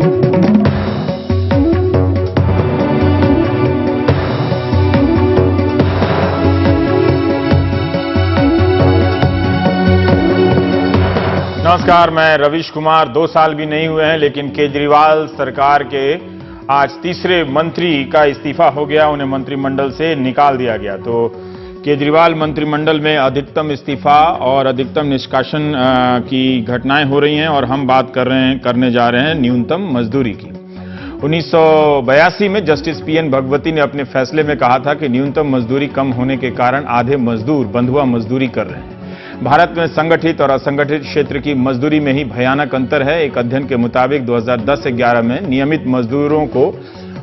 नमस्कार, मैं रवीश कुमार। 2 साल भी नहीं हुए हैं, लेकिन केजरीवाल सरकार के आज तीसरे मंत्री का इस्तीफा हो गया, उन्हें मंत्रिमंडल से निकाल दिया गया। तो केजरीवाल मंत्रिमंडल में अधिकतम इस्तीफा और अधिकतम निष्कासन की घटनाएं हो रही हैं, और हम बात करने जा रहे हैं न्यूनतम मजदूरी की। 1982 में जस्टिस पीएन भगवती ने अपने फैसले में कहा था कि न्यूनतम मजदूरी कम होने के कारण आधे मजदूर बंधुआ मजदूरी कर रहे हैं। भारत में संगठित और असंगठित क्षेत्र की मजदूरी में ही भयानक अंतर है। एक अध्ययन के मुताबिक 2010-11 में नियमित मजदूरों को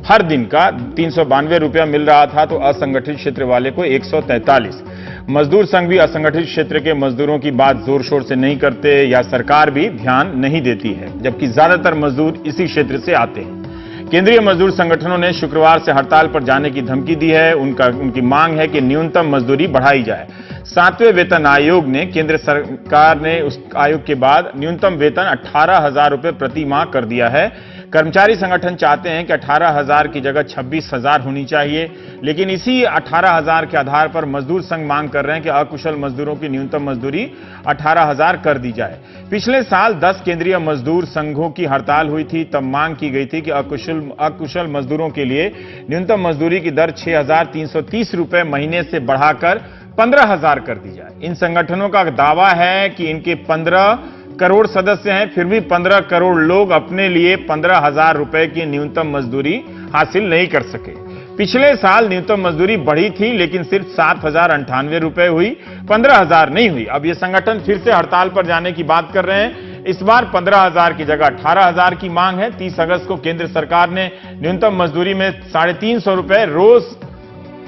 हर दिन का 392 रुपया मिल रहा था, तो असंगठित क्षेत्र वाले को 143। मजदूर संघ भी असंगठित क्षेत्र के मजदूरों की बात जोर शोर से नहीं करते, या सरकार भी ध्यान नहीं देती है, जबकि ज्यादातर मजदूर इसी क्षेत्र से आते हैं। केंद्रीय मजदूर संगठनों ने शुक्रवार से हड़ताल पर जाने की धमकी दी है। उनकी मांग है कि न्यूनतम मजदूरी बढ़ाई जाए। 7वें वेतन आयोग ने केंद्र सरकार ने उस आयोग के बाद न्यूनतम वेतन 18,000 रुपए प्रति माह कर दिया है। कर्मचारी संगठन चाहते हैं कि 18,000 की जगह 26,000 होनी चाहिए, लेकिन इसी 18,000 के आधार पर मजदूर संघ मांग कर रहे हैं कि अकुशल मजदूरों की न्यूनतम मजदूरी 18,000 कर दी जाए। पिछले साल 10 केंद्रीय मजदूर संघों की हड़ताल हुई थी, तब मांग की गई थी कि अकुशल मजदूरों के लिए न्यूनतम मजदूरी की दर 6,330 रुपए महीने से बढ़ाकर 15,000 कर दी जाए। इन संगठनों का दावा है कि इनके 15 करोड़ सदस्य हैं, फिर भी 15 करोड़ लोग अपने लिए 15,000 रुपए की न्यूनतम मजदूरी हासिल नहीं कर सके। पिछले साल न्यूनतम मजदूरी बढ़ी थी, लेकिन सिर्फ 7,098 रुपए हुई, 15,000 नहीं हुई। अब ये संगठन फिर से हड़ताल पर जाने की बात कर रहे हैं। इस बार 15,000 की जगह 18,000 की मांग है। 30 अगस्त को केंद्र सरकार ने न्यूनतम मजदूरी में 350 रुपए रोज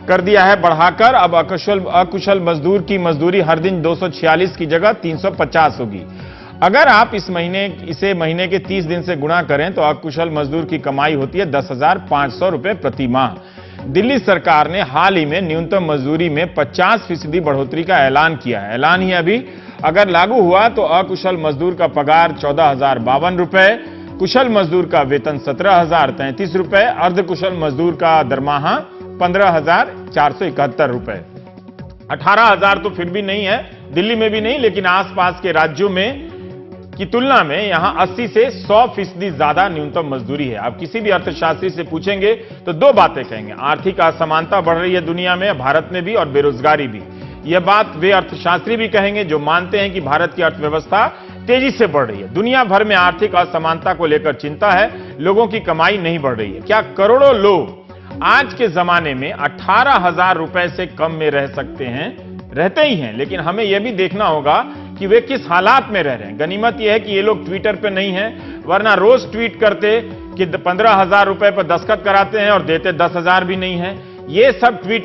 कर दिया है बढ़ाकर। अब अकुशल मजदूर की मजदूरी हर दिन 246 की जगह 350 होगी। अगर आप इसे महीने के 30 दिन से गुणा करें तो अकुशल मजदूर की कमाई होती है 10,500 रुपए प्रति माह। दिल्ली सरकार ने हाल ही में न्यूनतम मजदूरी में 50% बढ़ोतरी का ऐलान किया है। ऐलान ही अभी अगर लागू हुआ तो अकुशल मजदूर का पगार 14,052 रुपए, कुशल मजदूर का वेतन 17,033 रुपए, अर्धकुशल मजदूर का दरमाहा 15,471 रुपए। 18,000 तो फिर भी नहीं है, दिल्ली में भी नहीं, लेकिन आसपास के राज्यों में की तुलना में यहां 80 से 100% ज्यादा न्यूनतम मजदूरी है। आप किसी भी अर्थशास्त्री से पूछेंगे तो 2 बातें कहेंगे। आर्थिक असमानता बढ़ रही है दुनिया में, भारत में भी, और बेरोजगारी भी। यह बात वे अर्थशास्त्री भी कहेंगे जो मानते हैं कि भारत की अर्थव्यवस्था तेजी से बढ़ रही है। दुनिया भर में आर्थिक असमानता को लेकर चिंता है, लोगों की कमाई नहीं बढ़ रही है। क्या करोड़ों लोग आज के जमाने में 18,000 रुपए से कम में रह सकते हैं? रहते ही हैं, लेकिन हमें यह भी देखना होगा कि वे किस हालात में रह रहे हैं। गनीमत यह है कि ये लोग ट्विटर पे नहीं हैं, वरना रोज ट्वीट करते कि 15,000 रुपए पर दस्तखत कराते हैं और देते 10,000 भी नहीं है। ये सब ट्वीट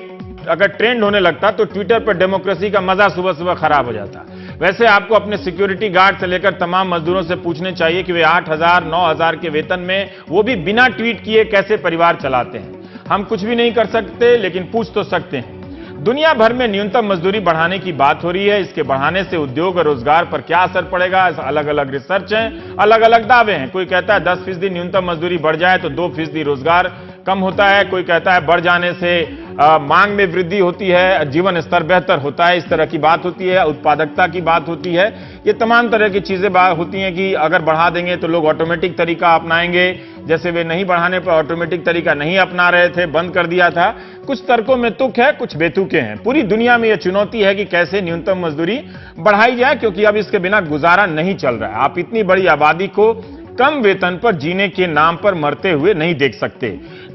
अगर ट्रेंड होने लगता तो ट्विटर पर डेमोक्रेसी का मजा सुबह सुबह खराब हो जाता। वैसे आपको अपने सिक्योरिटी गार्ड से लेकर तमाम मजदूरों से पूछने चाहिए कि वे 8,000, 9,000 के वेतन में, वो भी बिना ट्वीट किए, कैसे परिवार चलाते हैं। हम कुछ भी नहीं कर सकते, लेकिन पूछ तो सकते हैं। दुनिया भर में न्यूनतम मजदूरी बढ़ाने की बात हो रही है। इसके बढ़ाने से उद्योग और रोजगार पर क्या असर पड़ेगा? अलग अलग रिसर्च हैं, अलग अलग दावे हैं। कोई कहता है 10% न्यूनतम मजदूरी बढ़ जाए तो 2% रोजगार कम होता है। कोई कहता है बढ़ जाने से मांग में वृद्धि होती है, जीवन स्तर बेहतर होता है, इस तरह की बात होती है। उत्पादकता की बात होती है। ये तमाम तरह की चीजें होती हैं कि अगर बढ़ा देंगे तो लोग ऑटोमेटिक तरीका अपनाएंगे, जैसे वे नहीं बढ़ाने पर ऑटोमेटिक तरीका नहीं अपना रहे थे, बंद कर दिया था। कुछ तर्कों में तुक है, कुछ बेतुके हैं। पूरी दुनिया में यह चुनौती है कि कैसे न्यूनतम मजदूरी बढ़ाई जाए, क्योंकि अब इसके बिना गुजारा नहीं चल रहा है। आप इतनी बड़ी आबादी को कम वेतन पर जीने के नाम पर मरते हुए नहीं देख सकते।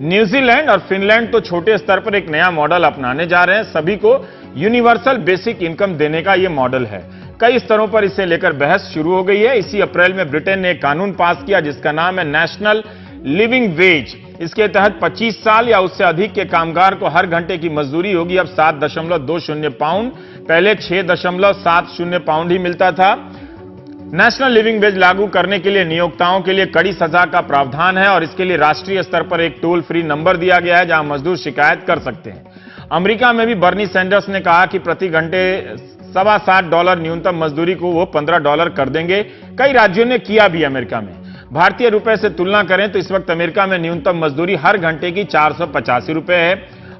न्यूजीलैंड और फिनलैंड तो छोटे स्तर पर एक नया मॉडल अपनाने जा रहे हैं। सभी को यूनिवर्सल बेसिक इनकम देने का यह मॉडल है। कई स्तरों पर इसे लेकर बहस शुरू हो गई है। इसी अप्रैल में ब्रिटेन ने एक कानून पास किया जिसका नाम है नेशनल लिविंग वेज। इसके तहत 25 साल या उससे अधिक के कामगार को हर घंटे की मजदूरी होगी अब 7.20 पाउंड, पहले 6.70 पाउंड ही मिलता था। नेशनल लिविंग वेज लागू करने के लिए नियोक्ताओं के लिए कड़ी सजा का प्रावधान है और इसके लिए राष्ट्रीय स्तर पर एक टोल फ्री नंबर दिया गया है जहां मजदूर शिकायत कर सकते हैं। अमेरिका में भी बर्नी सैंडर्स ने कहा कि प्रति घंटे $7.25 न्यूनतम मजदूरी को वो $15 कर देंगे। कई राज्यों ने किया भी अमेरिका में। भारतीय रुपए से तुलना करें तो इस वक्त अमेरिका में न्यूनतम मजदूरी हर घंटे की 485 रुपए है।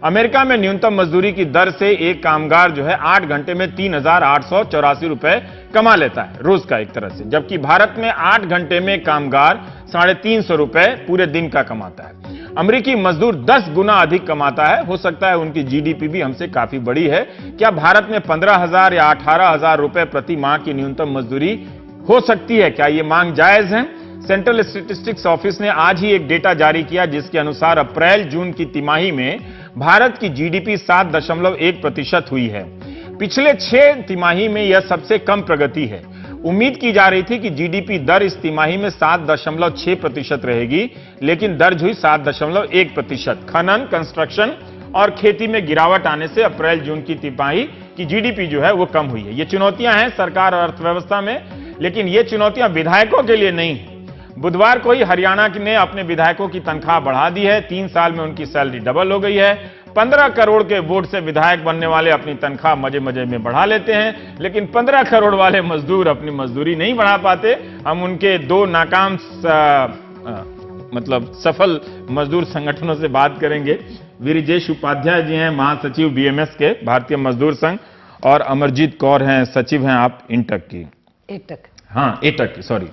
अमेरिका में न्यूनतम मजदूरी की दर से एक कामगार जो है 8 घंटे में 3,884 रुपए कमा लेता है रोज का, एक तरह से, जबकि भारत में 8 घंटे में कामगार 350 रुपए पूरे दिन का कमाता है। अमेरिकी मजदूर 10 गुना अधिक कमाता है। हो सकता है उनकी जीडीपी भी हमसे काफी बड़ी है। क्या भारत में 15,000 या 18,000 रुपए प्रति माह की न्यूनतम मजदूरी हो सकती है? क्या यह मांग जायज है? सेंट्रल स्टैटिस्टिक्स ऑफिस ने आज ही एक डेटा जारी किया जिसके अनुसार अप्रैल जून की तिमाही में भारत की जीडीपी 7.1% हुई है। पिछले 6 तिमाही में यह सबसे कम प्रगति है। उम्मीद की जा रही थी कि जीडीपी दर इस तिमाही में 7.6% रहेगी, लेकिन दर्ज हुई 7.1%। खनन, कंस्ट्रक्शन और खेती में गिरावट आने से अप्रैल जून की तिमाही की जीडीपी जो है वो कम हुई है। ये चुनौतियां हैं सरकार और अर्थव्यवस्था में, लेकिन ये चुनौतियां विधायकों के लिए नहीं है। बुधवार को ही हरियाणा ने अपने विधायकों की तनख्वाह बढ़ा दी है। 3 साल में उनकी सैलरी डबल हो गई है। 15 करोड़ के वोट से विधायक बनने वाले अपनी तनख्वाह मजे मजे में बढ़ा लेते हैं, लेकिन 15 करोड़ वाले मजदूर अपनी मजदूरी नहीं बढ़ा पाते। हम उनके 2 नाकाम सफल मजदूर संगठनों से बात करेंगे। वीरजेश उपाध्याय जी हैं महासचिव बीएमएस के भारतीय मजदूर संघ, और अमरजीत कौर हैं सचिव हैं आप इंटक की। एटक सॉरी,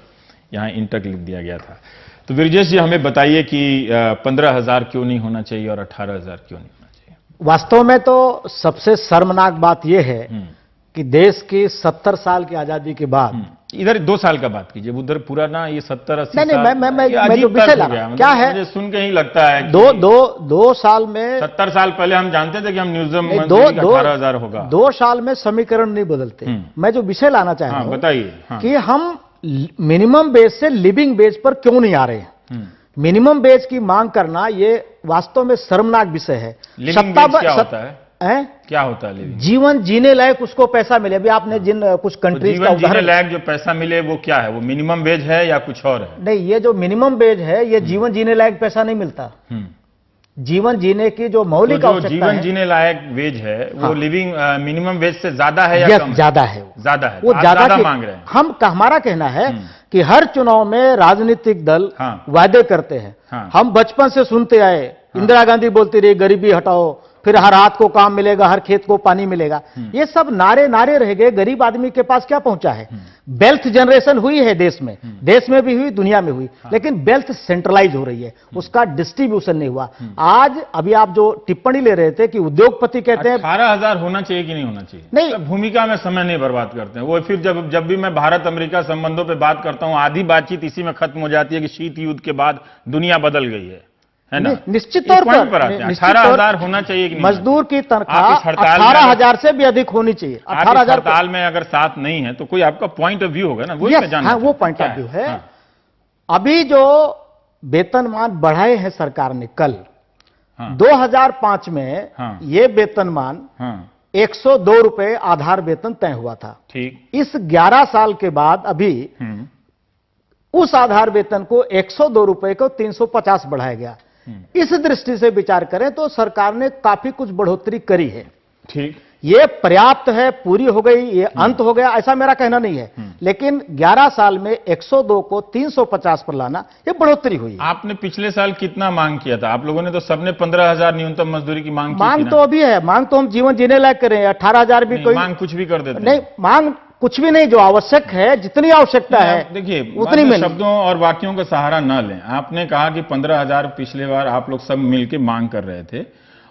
यहां इंटक लिख दिया गया था। तो वीरजेश जी हमें बताइए कि 15,000 क्यों नहीं होना चाहिए और 18,000 क्यों नहीं होना चाहिए? वास्तव में तो सबसे शर्मनाक बात यह है कि देश की 70 साल की आजादी के बाद, इधर 2 साल का बात कीजिए, उधर पूरा ना ये 70-80 नहीं, साल मैं जो विषय ला क्या है, मुझे सुन के ही लगता है दो साल में 70 साल पहले हम जानते थे कि हम न्यूज़म 18,000 होगा। 2 साल में समीकरण नहीं बदलते। मैं जो विषय लाना चाह रहा हूं, बताइए कि हम मिनिमम वेज से लिविंग वेज पर क्यों नहीं आ रहे हैं। मिनिमम वेज की मांग करना ये वास्तव में शर्मनाक विषय है। लिविंग वेज क्या होता है? क्या होता है लिविंग? जीवन जीने लायक उसको पैसा मिले। अभी आपने जिन कुछ कंट्रीज का जीने लायक जो पैसा मिले वो क्या है? वो मिनिमम वेज है या कुछ और है? नहीं, ये जो मिनिमम वेज है ये जीवन जीने लायक पैसा नहीं मिलता। जीवन जीने की जो मौलिक आवश्यकता है, जीवन जीने लायक वेज है वो लिविंग मिनिमम वेज से ज्यादा है या कम? ज्यादा है। ज्यादा है, वो ज्यादा मांग रहे हैं। हमारा कहना है कि हर चुनाव में राजनीतिक दल वादे करते हैं। हम बचपन से सुनते आए, इंदिरा गांधी बोलती रही गरीबी हटाओ, फिर हर हाथ को काम मिलेगा, हर खेत को पानी मिलेगा। ये सब नारे रह गए। गरीब आदमी के पास क्या पहुंचा है? वेल्थ जनरेशन हुई है देश में भी हुई, दुनिया में हुई, लेकिन वेल्थ सेंट्रलाइज हो रही है, उसका डिस्ट्रीब्यूशन नहीं हुआ। आज अभी आप जो टिप्पणी ले रहे थे कि उद्योगपति कहते हैं 18,000 होना चाहिए कि नहीं होना चाहिए? नहीं, भूमिका में समय नहीं बर्बाद करते हैं वो। फिर जब भी मैं भारत अमेरिका संबंधों पर बात करता हूं, आधी बातचीत इसी में खत्म हो जाती है कि शीत युद्ध के बाद दुनिया बदल गई है ना? निश्चित तौर पर 18,000 होना चाहिए कि नहीं? मजदूर की तनख्वाह 18,000 से भी अधिक होनी चाहिए। 18,000 हड़ताल में अगर साथ नहीं है तो कोई आपका पॉइंट ऑफ व्यू होगा ना, वही मैं जानना। हाँ, वो पॉइंट ऑफ व्यू है। अभी जो वेतनमान बढ़ाए हैं सरकार ने कल, 2005 में ये वेतनमान 102 रुपए आधार वेतन तय हुआ था। ठीक। इस 11 साल के बाद अभी उस आधार वेतन को 102 रुपए को 350 बढ़ाया गया। इस दृष्टि से विचार करें तो सरकार ने काफी कुछ बढ़ोतरी करी है। ठीक, ये पर्याप्त है, पूरी हो गई, ये अंत हो गया, ऐसा मेरा कहना नहीं है। लेकिन 11 साल में 102 को 350 पर लाना, ये बढ़ोतरी हुई। आपने पिछले साल कितना मांग किया था? आप लोगों ने तो सबने 15,000 न्यूनतम मजदूरी की मांग की थी ना? मांग तो अभी है, मांग तो हम जीवन जीने लायक करें। 18,000 भी कोई मांग कुछ भी कर देते नहीं, मांग कुछ भी नहीं, जो आवश्यक है, जितनी आवश्यकता है देखिए उतनी मिले। शब्दों और वाक्यों का सहारा न लें। आपने कहा कि 15,000 पिछले बार आप लोग सब मिलकर मांग कर रहे थे,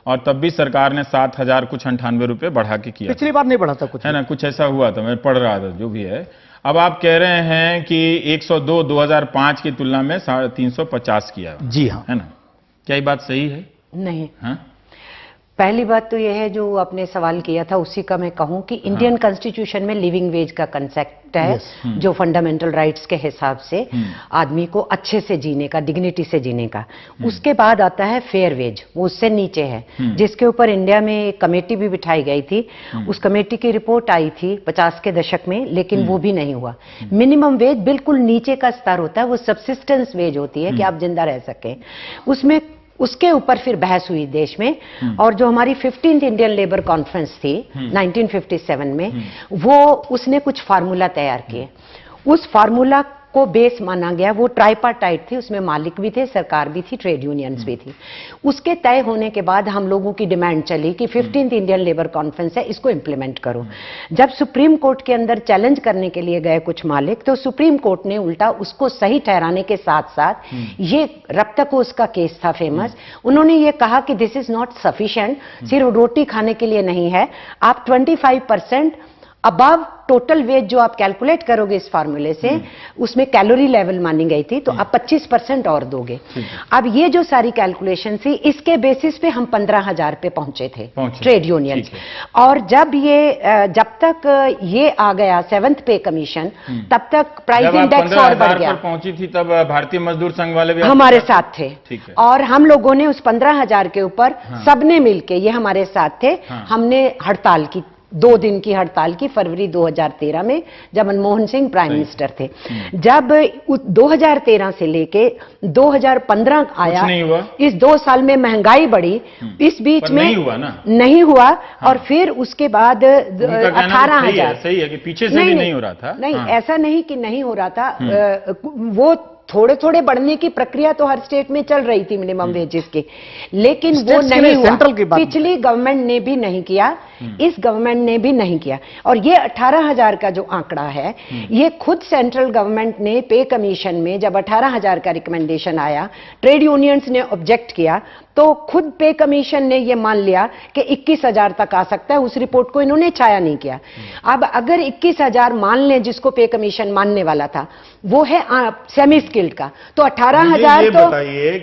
और तब भी सरकार ने 7,000 कुछ 98 रुपए बढ़ा के किया। पिछली बार नहीं बढ़ा था कुछ, है ना? कुछ ऐसा हुआ था, मैं पढ़ रहा था, जो भी है। अब आप कह रहे हैं कि 102 2005 की तुलना में 350 किया। जी हाँ, है ना? क्या ये बात सही है? नहीं। पहली बात तो यह है जो आपने सवाल किया था उसी का मैं कहूं कि इंडियन कॉन्स्टिट्यूशन में लिविंग वेज का कंसेप्ट है, जो फंडामेंटल राइट्स के हिसाब से आदमी को अच्छे से जीने का, डिग्निटी से जीने का। उसके बाद आता है फेयर वेज, वो उससे नीचे है, जिसके ऊपर इंडिया में एक कमेटी भी बिठाई गई थी। उस कमेटी की रिपोर्ट आई थी 50 के दशक में, लेकिन वो भी नहीं हुआ। मिनिमम वेज बिल्कुल नीचे का स्तर होता है, वो सबसिस्टेंस वेज होती है कि आप जिंदा रह सकें। उसमें उसके ऊपर फिर बहस हुई देश में, और जो हमारी 15th इंडियन लेबर कॉन्फ्रेंस थी 1957 में, वो उसने कुछ फार्मूला तैयार किए। उस फार्मूला को बेस माना गया। वो ट्राइपार्टाइट थी, उसमें मालिक भी थे, सरकार भी थी, ट्रेड यूनियंस भी थी। उसके तय होने के बाद हम लोगों की डिमांड चली कि 15th इंडियन लेबर कॉन्फ्रेंस है, इसको इंप्लीमेंट करो। जब सुप्रीम कोर्ट के अंदर चैलेंज करने के लिए गए कुछ मालिक, तो सुप्रीम कोर्ट ने उल्टा उसको सही ठहराने के साथ साथ, ये रप्ताकोस का केस था फेमस, उन्होंने ये कहा कि दिस इज नॉट सफिशिएंट, सिर्फ रोटी खाने के लिए नहीं है, आप 25% अबव टोटल वेज जो आप कैलकुलेट करोगे इस फार्मूले से, उसमें कैलोरी लेवल मानी गई थी, तो आप 25% और दोगे। अब ये जो सारी कैलकुलेशन थी, इसके बेसिस पे हम 15,000 पे पहुंचे थे ट्रेड यूनियन। और जब तक ये आ गया 7th पे कमीशन, तब तक प्राइस इंडेक्स और बढ़ गया। पहुंची थी तब भारतीय मजदूर संघ वाले भी हमारे साथ थे, और हम लोगों ने उस 15,000 के ऊपर सबने मिलके, ये हमारे साथ थे, हमने हड़ताल की, 2 दिन की हड़ताल की फरवरी 2013 में, जब मनमोहन सिंह प्राइम मिनिस्टर थे। जब 2013 से लेके 2015 आया, इस 2 साल में महंगाई बढ़ी, इस बीच में नहीं हुआ। और फिर उसके बाद 18,000, सही है कि पीछे से भी नहीं हो रहा था। नहीं, ऐसा नहीं कि नहीं हो रहा था, वो थोड़े थोड़े बढ़ने की प्रक्रिया तो हर स्टेट में चल रही थी मिनिमम वेजेस की, लेकिन वो नहीं हुआ। पिछली गवर्नमेंट ने भी नहीं किया, इस गवर्नमेंट ने भी नहीं किया। और ये 18,000 का जो आंकड़ा है, ये खुद सेंट्रल गवर्नमेंट ने पे कमीशन में जब 18,000 का रिकमेंडेशन आया, ट्रेड यूनियंस ने ऑब्जेक्ट किया, तो खुद पे कमीशन ने ये मान लिया कि 21,000 तक आ सकता है। उस रिपोर्ट को इन्होंने छाया नहीं किया। अब अगर 21,000 मान लें, जिसको पे कमीशन मानने वाला था, वो है सेमी स्किल्ड का, तो 18,000 तो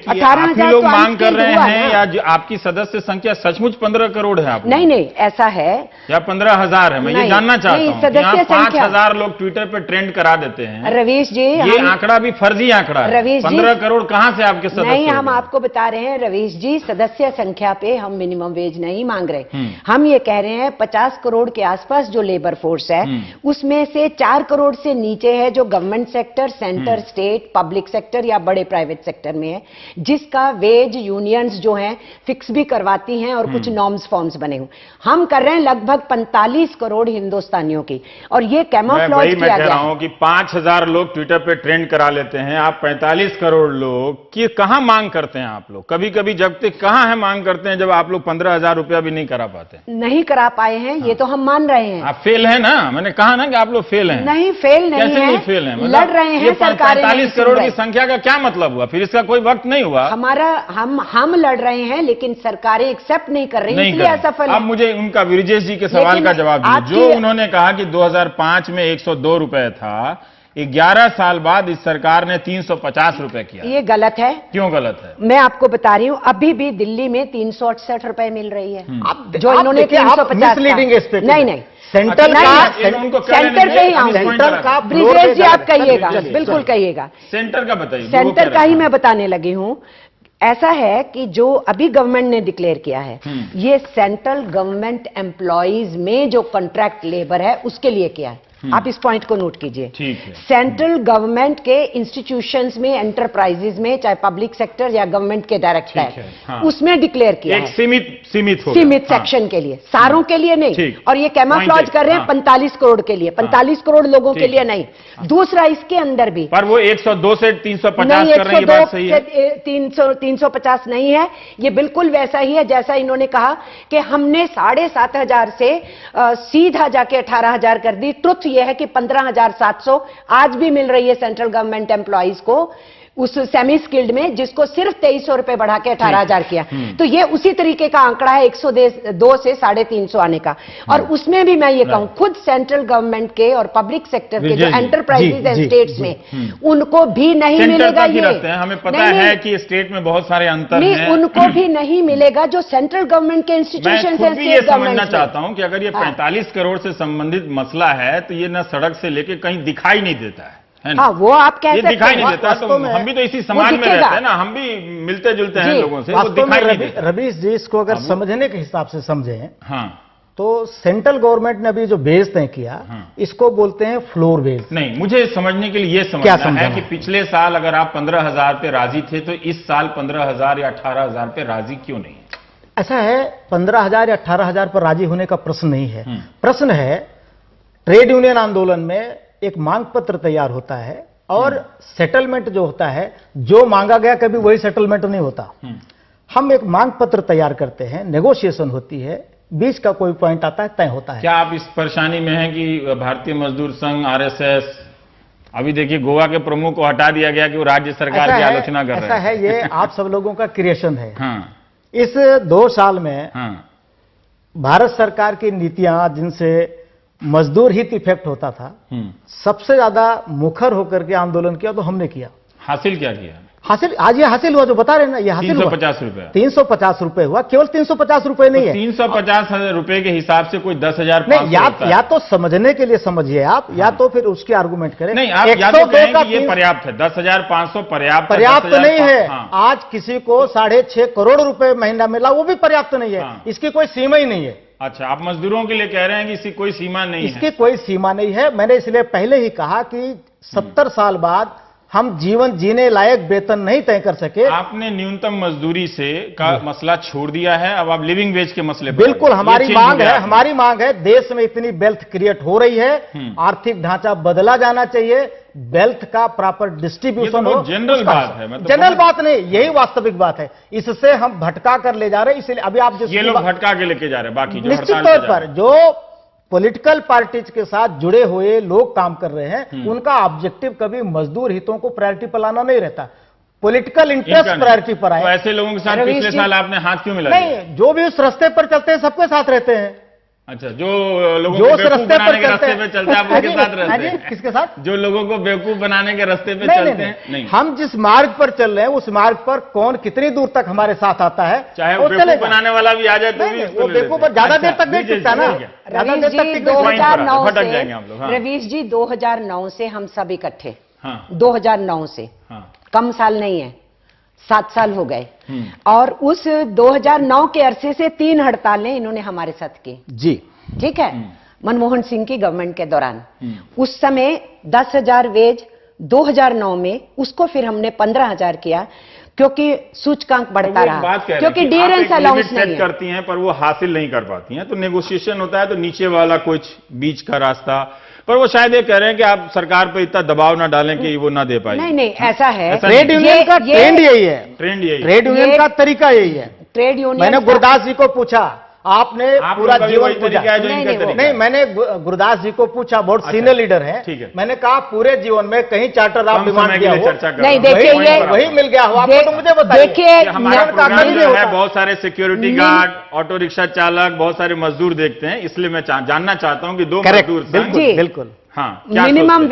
18,000 लोग मांग कर रहे हैं, या आपकी सदस्य संख्या सचमुच 15 करोड़ है? आप नहीं, ऐसा है, या 15,000 है? मैं ये जानना चाहता हूँ। सदस्य संख्या 5,000 लोग ट्विटर पे ट्रेंड करा देते हैं। रवीश जी, ये आंकड़ा भी फर्जी आंकड़ा है। रवीश जी, 15 करोड़ कहां से आपके सदस्य? नहीं, हम आपको बता रहे हैं रवीश जी, सदस्य संख्या पे हम मिनिमम वेज नहीं मांग रहे। हम ये कह रहे हैं 50 करोड़ के आसपास जो लेबर फोर्स है, उसमें से 4 करोड़ से नीचे है जो government sector, centre, state, public sector या बड़े प्राइवेट सेक्टर में है, जिसका वेज यूनियंस जो हैं फिक्स भी करवाती हैं और कुछ नॉर्म्स फॉर्म्स बने हुए। हम कर रहे हैं लगभग 45 करोड़ हिंदुस्तानियों की, और ये कैमोफ्लेज किया गया। मैं कह रहा हूं कि 5,000 लोग ट्विटर पे ट्रेंड करा लेते हैं, आप 45 करोड़ लोग की कहां मांग करते हैं? आप लोग कभी कभी जब तक कहां है मांग करते हैं, जब आप लोग 15,000 रुपया भी नहीं करा पाते? नहीं करा पाए हैं, ये तो हम मान रहे हैं। आप फेल है ना? मैंने कहा ना कि आप लोग फेल हैं। नहीं, फेल नहीं कैसे है, नहीं फेल है? लड़ रहे हैं। सरकार 45 करोड़ की संख्या का क्या मतलब हुआ? फिर इसका कोई वक्त नहीं हुआ। हम लड़ रहे हैं, लेकिन सरकारें एक्सेप्ट नहीं कर रही, इसलिए असफल है। अब मुझे उनका विरजेश जी के सवाल का जवाब दीजिए। जो उन्होंने कहा कि 2005 में 102 रुपए था, 11 साल बाद इस सरकार ने 350 रुपए किया। ये गलत है। क्यों गलत है? मैं आपको बता रही हूं, अभी भी दिल्ली में 368 रुपए मिल रही है। जो इन्होंने 350 नहीं, सेंटर पे ही आऊंगा। सेंटर का ब्रिजेश जी आप कहिएगा, बिल्कुल कहिएगा। सेंटर का बताइए। सेंटर का ही मैं बताने लगी हूं। ऐसा है कि जो अभी गवर्नमेंट ने डिक्लेयर किया है, ये सेंट्रल गवर्नमेंट एम्प्लॉइज में जो कॉन्ट्रैक्ट लेबर है उसके लिए किया है। आप इस पॉइंट को नोट कीजिए। सेंट्रल गवर्नमेंट के इंस्टीट्यूशंस में, एंटरप्राइजेज में, चाहे पब्लिक सेक्टर या गवर्नमेंट के डायरेक्ट है, उसमें डिक्लेयर किया है। सीमित सेक्शन के लिए, सारों के लिए नहीं। और ये कैमोफ्लेज कर रहे हैं 45 करोड़ के लिए, 45 करोड़ लोगों के लिए नहीं। दूसरा, इसके अंदर भी, पर वो 102 से 350 कर रहे हैं, बात सही है। 350 नहीं है, ये बिल्कुल वैसा ही है जैसा इन्होंने कहा कि हमने 7,500 से सीधा जाके 18,000 कर दी। ट्रुथ यह है कि 15,700 आज भी मिल रही है सेंट्रल गवर्नमेंट एम्प्लॉइज को, उस सेमी स्किल्ड में, जिसको सिर्फ 2,300 रुपए बढ़ा के 18,000 किया। तो ये उसी तरीके का आंकड़ा है 102 से 350 आने का। और उसमें भी मैं ये कहूं, खुद सेंट्रल गवर्नमेंट के और पब्लिक सेक्टर के जो एंटरप्राइजेज एंड स्टेट्स में, उनको भी नहीं मिलेगा। ये हमें पता है कि स्टेट में बहुत सारे अंतर हैं, उनको भी नहीं मिलेगा जो सेंट्रल गवर्नमेंट के इंस्टीट्यूशन है। ये समझना चाहता हूं कि अगर ये 45 करोड़ से संबंधित मसला है, तो ये न सड़क से लेकर कहीं दिखाई नहीं देता है। हाँ, वो आप कह सकते हैं। दिखाई नहीं देता, तो हम भी तो इसी समाज में रहते हैं ना, हम भी मिलते जुलते हैं लोगों से, वो दिखाई नहीं देता। रवीश जी, इसको अगर समझने के हिसाब से समझें, तो सेंट्रल गवर्नमेंट ने अभी जो बेस तय किया, इसको बोलते हैं फ्लोर बेस। नहीं, मुझे समझने के लिए ये समझना है कि पिछले साल अगर आप 15,000 पे राजी थे, तो इस साल 15,000 या 18,000 पे राजी क्यों नहीं? ऐसा है, 15,000 या 18,000 पर राजी होने का प्रश्न नहीं है। प्रश्न है, ट्रेड यूनियन आंदोलन में एक मांग पत्र तैयार होता है और सेटलमेंट जो होता है, जो मांगा गया कभी वही सेटलमेंट नहीं होता। हम एक मांग पत्र तैयार करते हैं, नेगोशिएशन होती है, बीच का कोई पॉइंट आता है, तय होता है। क्या आप इस परेशानी में हैं कि भारतीय मजदूर संघ, आरएसएस, अभी देखिए गोवा के प्रमुख को हटा दिया गया कि वो राज्य सरकार की आलोचना कर रहे हैं। ऐसा है, ये आप सब लोगों का क्रिएशन है। हाँ। इस 2 साल में हाँ। भारत सरकार की नीतियां जिनसे मजदूर हित इफेक्ट होता था, सबसे ज्यादा मुखर होकर के आंदोलन किया तो हमने किया। हासिल क्या किया? हासिल, आज ये हासिल हुआ जो बता रहे हैं ना, ये हासिल 350 रुपए। 350 रुपए हुआ, केवल 350 रुपए नहीं है। 350 रुपए के हिसाब से कोई 10,500 नहीं, या तो समझने के लिए समझिए आप, या तो फिर उसके आर्गुमेंट करें। नहीं, आप या तो कहें कि ये पर्याप्त है, 10,500 पर्याप्त नहीं है। आज किसी को 6.5 करोड़ रुपए महीना मिला, वो भी पर्याप्त नहीं है। इसकी कोई सीमा ही नहीं है। अच्छा, आप मजदूरों के लिए कह रहे हैं कि इसकी कोई सीमा नहीं है? इसकी कोई सीमा नहीं है। मैंने इसलिए पहले ही कहा कि 70 साल बाद हम जीवन जीने लायक वेतन नहीं तय कर सके। आपने न्यूनतम मजदूरी से का मसला छोड़ दिया है, अब आप लिविंग वेज के मसले पर बिल्कुल हमारी मांग है। देश में इतनी वेल्थ क्रिएट हो रही है, आर्थिक ढांचा बदला जाना चाहिए, वेल्थ का प्रॉपर डिस्ट्रीब्यूशन हो। जनरल बात है, जनरल बात नहीं, यही वास्तविक बात है। इससे हम भटका कर ले जा रहे हैं। इसलिए अभी आप ये लोग भटका के लेके जा रहे हैं, बाकी निश्चित तौर पर जो पॉलिटिकल पार्टीज के साथ जुड़े हुए लोग काम कर रहे हैं, उनका ऑब्जेक्टिव कभी मजदूर हितों को प्रायोरिटी पर लाना नहीं रहता, पॉलिटिकल इंटरेस्ट प्रायोरिटी पर आए। तो ऐसे लोगों के साथ पिछले साल आपने हाथ क्यों मिलाया? नहीं, जो भी उस रास्ते पर चलते हैं सबके साथ रहते हैं। अच्छा, जो लोगों को बेवकूफ बनाने के रास्ते पे चलते हैं आप उनके साथ रहते हैं? किसके साथ? जो लोगों को बेवकूफ बनाने के रास्ते पे चलते हैं। नहीं, हम जिस मार्ग पर चल रहे हैं उस मार्ग पर कौन कितनी दूर तक हमारे साथ आता है, चाहे वो बेवकूफ बनाने वाला भी आ जाए तो भी वो बेवकूफ पर ज्यादा देर तक नहीं टिकता ना। रवीश जी 2009 से हम सब इकट्ठे, 2009 से, कम साल नहीं है, 7 साल हो गए। और उस 2009 के अरसे से 3 हड़तालें इन्होंने हमारे साथ की जी, ठीक है, मनमोहन सिंह की गवर्नमेंट के दौरान। उस समय 10,000 वेज 2009 में, उसको फिर हमने 15,000 किया क्योंकि सूचकांक बढ़ता रहा, क्योंकि डियरेंस अलाउंस नहीं करती हैं पर वो हासिल नहीं कर पाती हैं, तो नेगोशिएशन होता है तो नीचे वाला कुछ बीच का रास्ता, पर वो शायद ये कह रहे हैं कि आप सरकार पर इतना दबाव ना डालें कि वो ना दे पाए। नहीं, ऐसा है, ट्रेड यूनियन का ट्रेंड यही है, ट्रेड यूनियन का तरीका यही है। ट्रेड यूनियन, मैंने गुरदास जी को पूछा, आपने पूरा जीवन पूछा? नहीं, मैंने गुरदास जी को पूछा, बहुत सीनियर लीडर है, मैंने कहा पूरे जीवन में कहीं चार्टर आप डिमांड किया हो? नहीं, देखिए ये वही मिल गया हो आपको, तो मुझे बताइए। देखिए बहुत सारे सिक्योरिटी गार्ड, ऑटो रिक्शा चालक, बहुत सारे मजदूर देखते हैं, इसलिए मैं जानना चाहता हूं कि 2 मजदूर। बिल्कुल हाँ, मिनिमम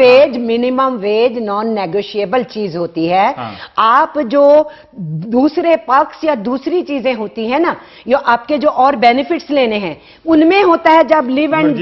वेज नॉन नेगोशिएबल चीज होती है। आप जो दूसरे पक्ष या दूसरी चीजें होती है ना, ये आपके जो और बेनिफिट्स लेने हैं, उनमें होता है जब live and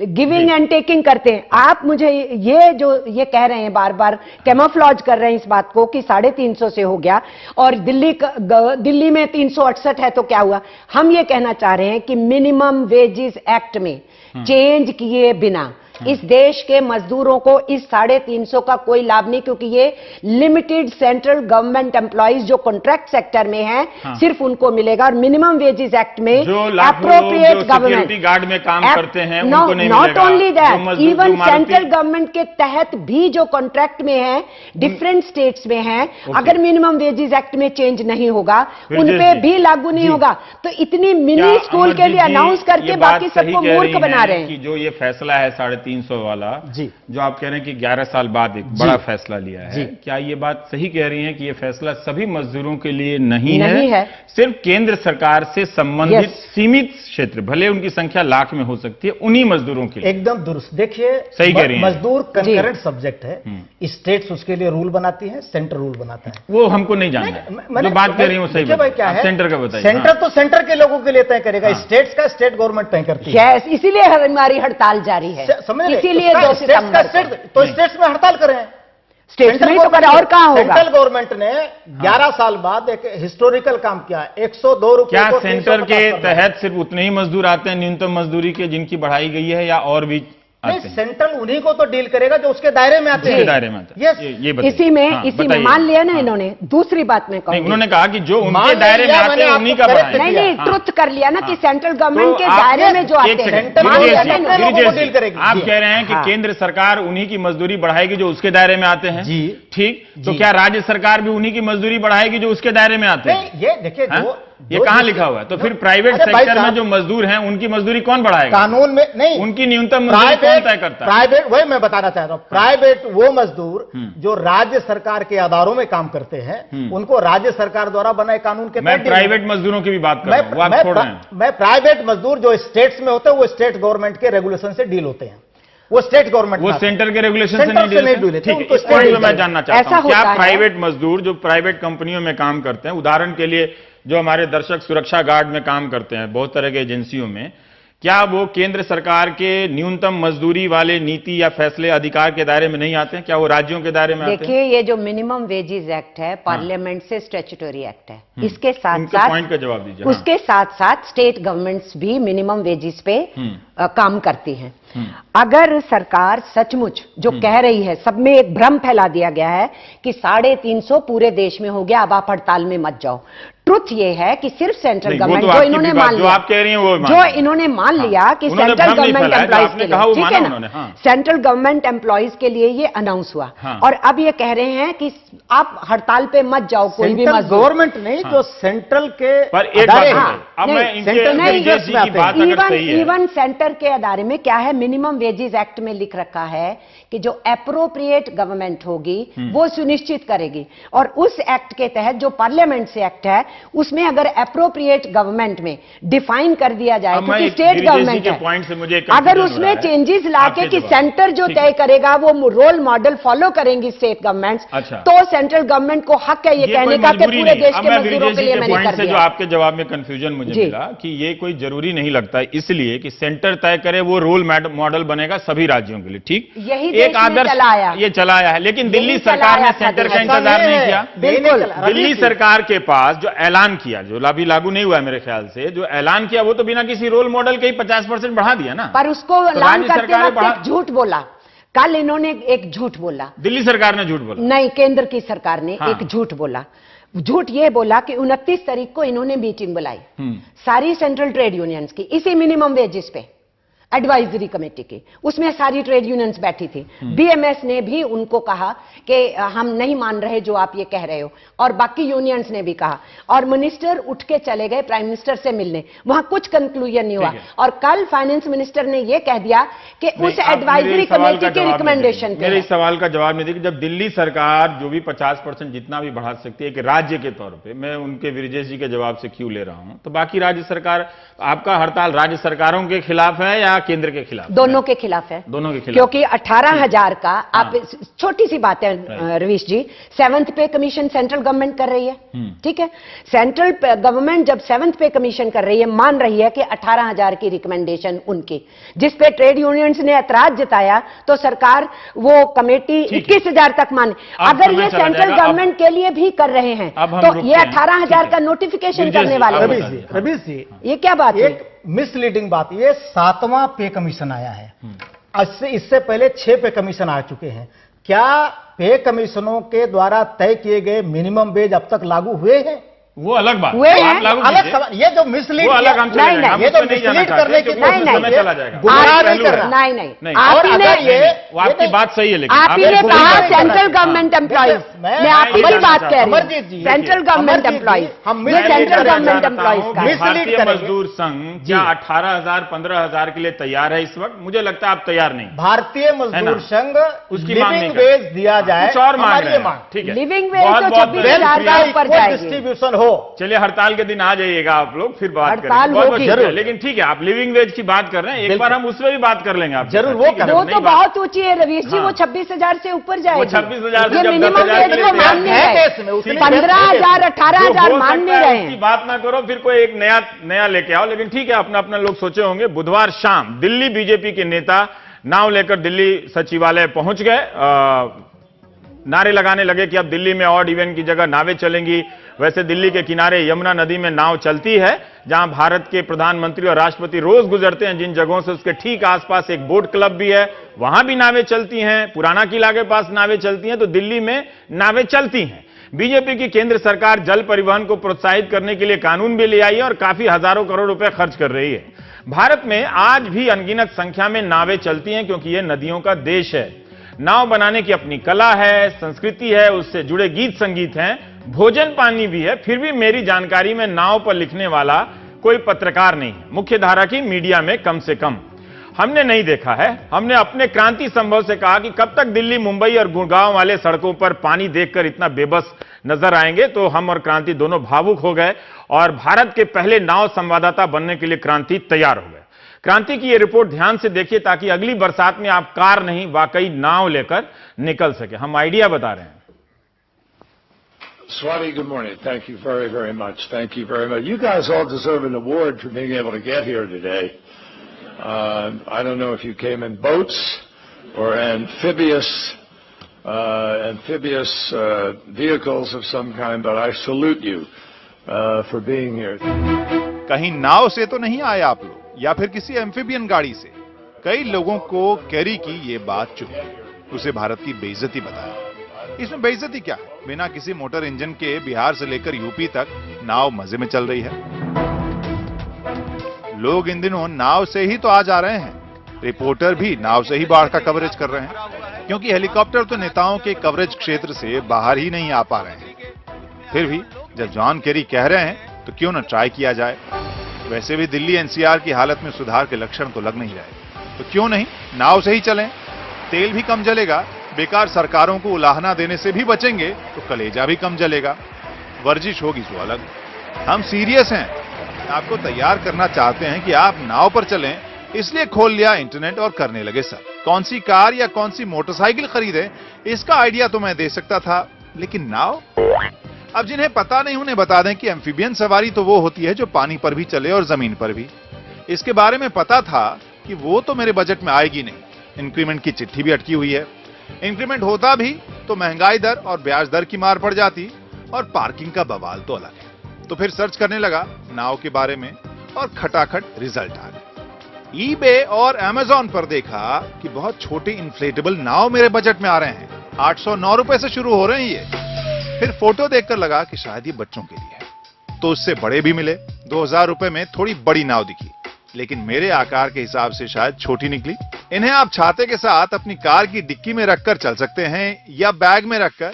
giving and taking करते हैं। आप मुझे ये कह रहे हैं, बार बार कैमोफ्लॉज कर रहे हैं इस बात को कि 350 से हो गया और दिल्ली में 368 है, तो क्या हुआ? हम ये कहना चाह रहे हैं कि मिनिमम वेजेस एक्ट में चेंज किए बिना इस देश के मजदूरों को इस 350 का कोई लाभ नहीं, क्योंकि ये लिमिटेड सेंट्रल गवर्नमेंट एम्प्लॉइज जो कॉन्ट्रैक्ट सेक्टर में हैं, सिर्फ उनको मिलेगा। और मिनिमम वेजेस एक्ट में एप्रोप्रिएट गवर्नमेंट गार्ड में काम करते हैं उनको नहीं not only that, even central government के तहत भी जो कॉन्ट्रैक्ट में है, डिफरेंट स्टेट्स में है, अगर मिनिमम वेजेस एक्ट में चेंज नहीं होगा, उन पे भी लागू नहीं होगा। तो इतनी मिनी स्कूल के लिए अनाउंस करके बाकी सबको मूर्ख बना रहे हैं। जो ये फैसला है 350 वाला, जी, जो आप कह रहे हैं कि 11 साल बाद एक बड़ा फैसला लिया है, क्या ये बात सही कह रही हैं कि ये फैसला सभी मजदूरों के लिए नहीं है, सिर्फ केंद्र सरकार से संबंधित सीमित क्षेत्र, भले उनकी संख्या लाख में हो सकती है, उन्हीं मजदूरों के लिए? एकदम दुरुस्त। देखिए, सही कह रही हैं, मजदूर कंकरेंट सब्जेक्ट है, स्टेट्स उसके लिए रूल बनाती है, सेंटर रूल बनाता है, वो हमको नहीं जानना है। जो बात कह रही हूँ सही भाई, क्या है सेंटर का बताइए। सेंटर तो सेंटर के लोगों के लिए तय करेगा, स्टेट्स का स्टेट गवर्नमेंट तय करती है, इसीलिए हमारी हड़ताल जारी है। इसीलिए 2 सितंबर तो स्टेट्स में हड़ताल करें, स्टेट्स में तो करें, और कहां होगा? सेंट्रल गवर्नमेंट ने 11 साल बाद एक हिस्टोरिकल काम किया, 102 रुपए। क्या सेंटर के तहत सिर्फ उतने ही मजदूर आते हैं न्यूनतम मजदूरी के जिनकी बढ़ाई गई है, या और भी नहीं, सेंट्रल उन्हीं को तो डील करेगा जो उसके दायरे में आते हैं। उसके दायरे में आते हैं। ये बताइए। इसी में मान लिया ना इन्होंने। दूसरी बात में कहूँ, उन्होंने कहा कि जो उनके दायरे में आते हैं उन्हीं का बढ़ाएं। नहीं, ट्रुथ कर लिया ना कि सेंट्रल गवर्नमेंट के दायरे में जो आते हैं। आप कह रहे हैं कि केंद्र सरकार उन्हीं की मजदूरी बढ़ाएगी जो उसके दायरे में आते हैं। जी ठीक, तो क्या राज्य सरकार भी उन्हीं की मजदूरी बढ़ाएगी जो उसके दायरे में आते हैं? ये देखिए, ये कहां लिखा हुआ है? तो फिर प्राइवेट सेक्टर में जो मजदूर हैं उनकी मजदूरी कौन बढ़ाएगा? कानून में नहीं, उनकी न्यूनतम मजदूरी कौन तय करता है? प्राइवेट, वही मैं बताना चाहता हूं, प्राइवेट वो मजदूर जो राज्य सरकार के अदारों में काम करते हैं, उनको राज्य सरकार द्वारा बनाए कानून के मैं प्राइवेट मजदूरों की भी बात कर रहा हूं, वो आप छोड़ रहे हैं। मैं प्राइवेट मजदूर जो स्टेट्स में होते हैं वो स्टेट गवर्नमेंट के रेगुलेशन से डील होते हैं। वो स्टेट गवर्नमेंट, वो सेंटर के रेगुलेशन से नहीं डील होते। ठीक है, इस पॉइंट में मैं जानना चाहता हूं, क्या प्राइवेट मजदूर जो प्राइवेट कंपनियों में काम करते हैं, उदाहरण के लिए जो हमारे दर्शक सुरक्षा गार्ड में काम करते हैं बहुत तरह के एजेंसियों में, क्या वो केंद्र सरकार के न्यूनतम मजदूरी वाले नीति या फैसले अधिकार के दायरे में नहीं आते हैं? क्या वो राज्यों के दायरे में आते हैं? देखिए, ये जो मिनिमम वेजेस एक्ट है, पार्लियामेंट से स्टैट्यूटरी एक्ट है, इसके साथ साथ पॉइंट का जवाब दीजिए। उसके साथ साथ स्टेट गवर्नमेंट्स भी मिनिमम वेजेस पे काम करती हैं। अगर सरकार सचमुच जो कह रही है, सब में एक भ्रम फैला दिया गया है कि 350 पूरे देश में हो गया, अब आप हड़ताल में मत जाओ। ट्रुथ ये है कि सिर्फ सेंट्रल गवर्नमेंट, जो इन्होंने मान लिया, आप कह रही हैं वो जो इन्होंने मान लिया कि सेंट्रल गवर्नमेंट एम्प्लॉइज के लिए, ठीक है ना, सेंट्रल गवर्नमेंट एम्प्लॉइज के लिए ये अनाउंस हुआ, और अब ये कह रहे हैं कि आप हड़ताल पे मत जाओ कोई भी मजदूर। गवर्नमेंट नहीं, जो सेंट्रल के पर एक बात, इवन सेंटर के अदारे में क्या है, मिनिमम वेजेस एक्ट में लिख रखा है कि जो एप्रोप्रिएट गवर्नमेंट होगी वो सुनिश्चित करेगी, और उस एक्ट के तहत जो पार्लियामेंट से एक्ट है उसमें अगर एप्रोप्रिएट गवर्नमेंट में डिफाइन कर दिया जाए क्योंकि स्टेट गवर्नमेंट है, अगर उसमें चेंजेस लाके कि सेंटर जो तय करेगा वो रोल मॉडल फॉलो करेंगी स्टेट गवर्नमेंट्स, तो सेंट्रल गवर्नमेंट को हक है ये कहने का कि पूरे देश के मजदूरों के लिए मैंने कर दिया। जो आपके जवाब में कंफ्यूजन मुझे मिला कि ये कोई जरूरी नहीं लगता इसलिए कि सेंटर तय करे, वो रोल मॉडल बनेगा सभी राज्यों के लिए। ठीक, यही एक आदर्श ये चलाया है, लेकिन दिल्ली सरकार ने सेंटर का इंतजार नहीं किया। बिल्कुल, दिल्ली सरकार के पास जो ऐलान किया, जो अभी लागू नहीं हुआ है मेरे ख्याल से, जो ऐलान किया वो तो बिना किसी रोल मॉडल के ही 50% बढ़ा दिया ना। पर उसको ऐलान करते वक्त एक झूठ बोला। कल इन्होंने एक झूठ बोला, दिल्ली सरकार ने झूठ बोला, नहीं केंद्र की सरकार ने एक झूठ बोला। झूठ ये बोला कि 29 तारीख को इन्होंने मीटिंग बुलाई सारी सेंट्रल ट्रेड यूनियंस की, इसी मिनिमम वेजेस पे, एडवाइजरी कमेटी की, उसमें सारी ट्रेड यूनियंस बैठी थी। बीएमएस ने भी उनको कहा कि हम नहीं मान रहे जो आप ये कह रहे हो, और बाकी यूनियंस ने भी कहा, और मिनिस्टर उठ के चले गए प्राइम मिनिस्टर से मिलने, वहां कुछ कंक्लूजन नहीं हुआ। और कल फाइनेंस मिनिस्टर ने यह कह दिया कि उस एडवाइजरी कमेटी के रिकमेंडेशन पे। मेरे इस सवाल का जवाब नहीं दिया। जब दिल्ली सरकार जो भी 50% जितना भी बढ़ा सकती है एक राज्य के तौर पर, मैं उनके विरजेश जी के जवाब से क्यों ले रहा हूं, तो बाकी राज्य सरकार, आपका हड़ताल राज्य सरकारों के खिलाफ है या केंद्र के खिलाफ? दोनों के खिलाफ है, दोनों के खिलाफ, क्योंकि 18,000 का आप, छोटी सी बात है रवीश जी, 7th पे कमीशन सेंट्रल गवर्नमेंट कर रही है, ठीक है, सेंट्रल गवर्नमेंट जब 7th पे कमीशन कर रही है, मान रही है कि 18,000 की रिकमेंडेशन उनकी, जिस पे ट्रेड यूनियंस ने ऐतराज जताया, तो सरकार वो कमेटी 21,000 तक माने। अगर ये सेंट्रल गवर्नमेंट के लिए भी कर रहे हैं तो ये 18,000 का नोटिफिकेशन करने वाले। रवीश जी, ये क्या बात है? मिसलीडिंग बात, ये 7वां पे कमीशन आया है, इससे पहले 6 पे कमीशन आ चुके हैं। क्या पे कमीशनों के द्वारा तय किए गए मिनिमम वेज अब तक लागू हुए हैं? वो अलग बात, हुए हैं, अलग सवाल। ये जो मिसलीड, ये तो मिसलीड करने की चला जाएगा, नहीं, आपकी बात सही है, लेकिन आप ही ने कहा सेंट्ल गवर्नमेंट एम्प्लॉइज, मैं आपकी बात कह रही हूँ, सेंट्रल गवर्नमेंट एम्प्लॉइज, ये सेंट्रल गवर्नमेंट एम्प्लॉइज का। भारतीय मजदूर संघ क्या 18,000 15,000 के लिए तैयार है इस वक्त? मुझे लगता है आप तैयार नहीं। भारतीय मजदूर संघ उसकी लिविंग वेज दिया जाए, कुछ और मांग रहे हैं, ठीक है, लिविंग वेज तो 26,000 का ऊपर जाएगी, डिस्ट्रीब्यूशन हो। चलिए हड़ताल के दिन आ जाइएगा आप लोग, फिर बात करेंगे, जरूर। लेकिन ठीक है, आप लिविंग वेज की बात कर रहे हैं, एक बार हम उसमें भी बात कर लेंगे आप जरूर। वो तो बहुत ऊंची है रवीश जी, वो 26,000 से ऊपर जाएगी, 26,000 ये मिनिमम वेज को मान नहीं रहे, 15,000 18,000 मान नहीं रहे हैं। बात ना करो, फिर कोई एक नया लेके आओ। लेकिन ठीक है, अपना अपना लोग सोचे होंगे। बुधवार शाम दिल्ली बीजेपी के नेता नाव लेकर दिल्ली सचिवालय पहुंच गए, नारे लगाने लगे कि अब दिल्ली में ऑड इवन की जगह नावें चलेंगी, वैसे दिल्ली के किनारे यमुना नदी में नाव चलती है, जहां भारत के प्रधानमंत्री और राष्ट्रपति रोज गुजरते हैं। जिन जगहों से उसके ठीक आसपास एक बोट क्लब भी है, वहां भी नावें चलती हैं। पुराना किला के पास नावें चलती हैं, तो दिल्ली में नावें चलती हैं। बीजेपी की केंद्र सरकार जल परिवहन को प्रोत्साहित करने के लिए कानून भी ले आई है और काफी हजारों करोड़ रुपए खर्च कर रही है। भारत में आज भी अनगिनत संख्या में नावें चलती हैं, क्योंकि यह नदियों का देश है। नाव बनाने की अपनी कला है, संस्कृति है, उससे जुड़े गीत संगीत हैं, भोजन पानी भी है। फिर भी मेरी जानकारी में नाव पर लिखने वाला कोई पत्रकार नहीं है, मुख्यधारा की मीडिया में कम से कम हमने नहीं देखा है। हमने अपने क्रांति संभव से कहा कि कब तक दिल्ली, मुंबई और गुड़गांव वाले सड़कों पर पानी देखकर इतना बेबस नजर आएंगे। तो हम और क्रांति दोनों भावुक हो गए और भारत के पहले नाव संवाददाता बनने के लिए क्रांति तैयार हो गए। क्रांति की यह रिपोर्ट ध्यान से देखिए, ताकि अगली बरसात में आप कार नहीं, वाकई नाव लेकर निकल सके। हम आइडिया बता रहे हैं। Swati, good morning. Thank you very, very much. Thank you very much. You guys all deserve an award for being able to get here today. I don't know if you came in boats or amphibious vehicles of some kind, but I salute you for being here. कहीं नाव से तो नहीं आए आप लोग, या फिर किसी एम्फीबियन गाड़ी से। कई लोगों को कैरी की ये बात चुभी, उसे भारत की बेइज्जती बताया। इसमें बेइज्जती क्या है? बिना किसी मोटर इंजन के बिहार से लेकर यूपी तक नाव मजे में चल रही है। लोग इन दिनों नाव से ही तो आ जा रहे हैं। रिपोर्टर भी नाव से ही बाढ़ का कवरेज कर रहे हैं, क्योंकि हेलीकॉप्टर तो नेताओं के कवरेज क्षेत्र से बाहर ही नहीं आ पा रहे हैं। फिर भी जब जॉन केरी कह रहे हैं तो क्यों न ट्राई किया जाए। वैसे भी दिल्ली एनसीआर की हालत में सुधार के लक्षण तो लग नहीं रहे, तो क्यों नहीं नाव से ही चलें। तेल भी कम जलेगा, बेकार सरकारों को उलाहना देने से भी बचेंगे, तो कलेजा भी कम जलेगा। वर्जिश होगी तो अलग। हम सीरियस हैं, आपको तैयार करना चाहते हैं कि आप नाव पर चलें, इसलिए खोल लिया इंटरनेट और करने लगे सर। कौन सी कार या कौन सी मोटरसाइकिल खरीदें, इसका आइडिया तो मैं दे सकता था, लेकिन नाव। अब जिन्हें पता नहीं उन्हें बता दें कि एम्फीबियन सवारी तो वो होती है जो पानी पर भी चले और जमीन पर भी। इसके बारे में पता था कि वो तो मेरे बजट में आएगी नहीं। इंक्रीमेंट की चिट्ठी भी अटकी हुई है। इंक्रीमेंट होता भी तो महंगाई दर और ब्याज दर की मार पड़ जाती, और पार्किंग का बवाल तो अलग है। तो फिर सर्च करने लगा नाव के बारे में और खटाखट रिजल्ट आ गए। ईबे और अमेज़न पर देखा कि बहुत छोटे इन्फ्लेटेबल नाव मेरे बजट में आ रहे हैं। 809 रुपए से शुरू हो रहे हैं ये। फिर फोटो देखकर लगा कि शायद ये बच्चों के लिए है, तो उससे बड़े भी मिले। 2000 रुपए में थोड़ी बड़ी नाव दिखी, लेकिन मेरे आकार के हिसाब से शायद छोटी निकली। इन्हें आप छाते के साथ अपनी कार की डिक्की में रखकर चल सकते हैं, या बैग में रखकर।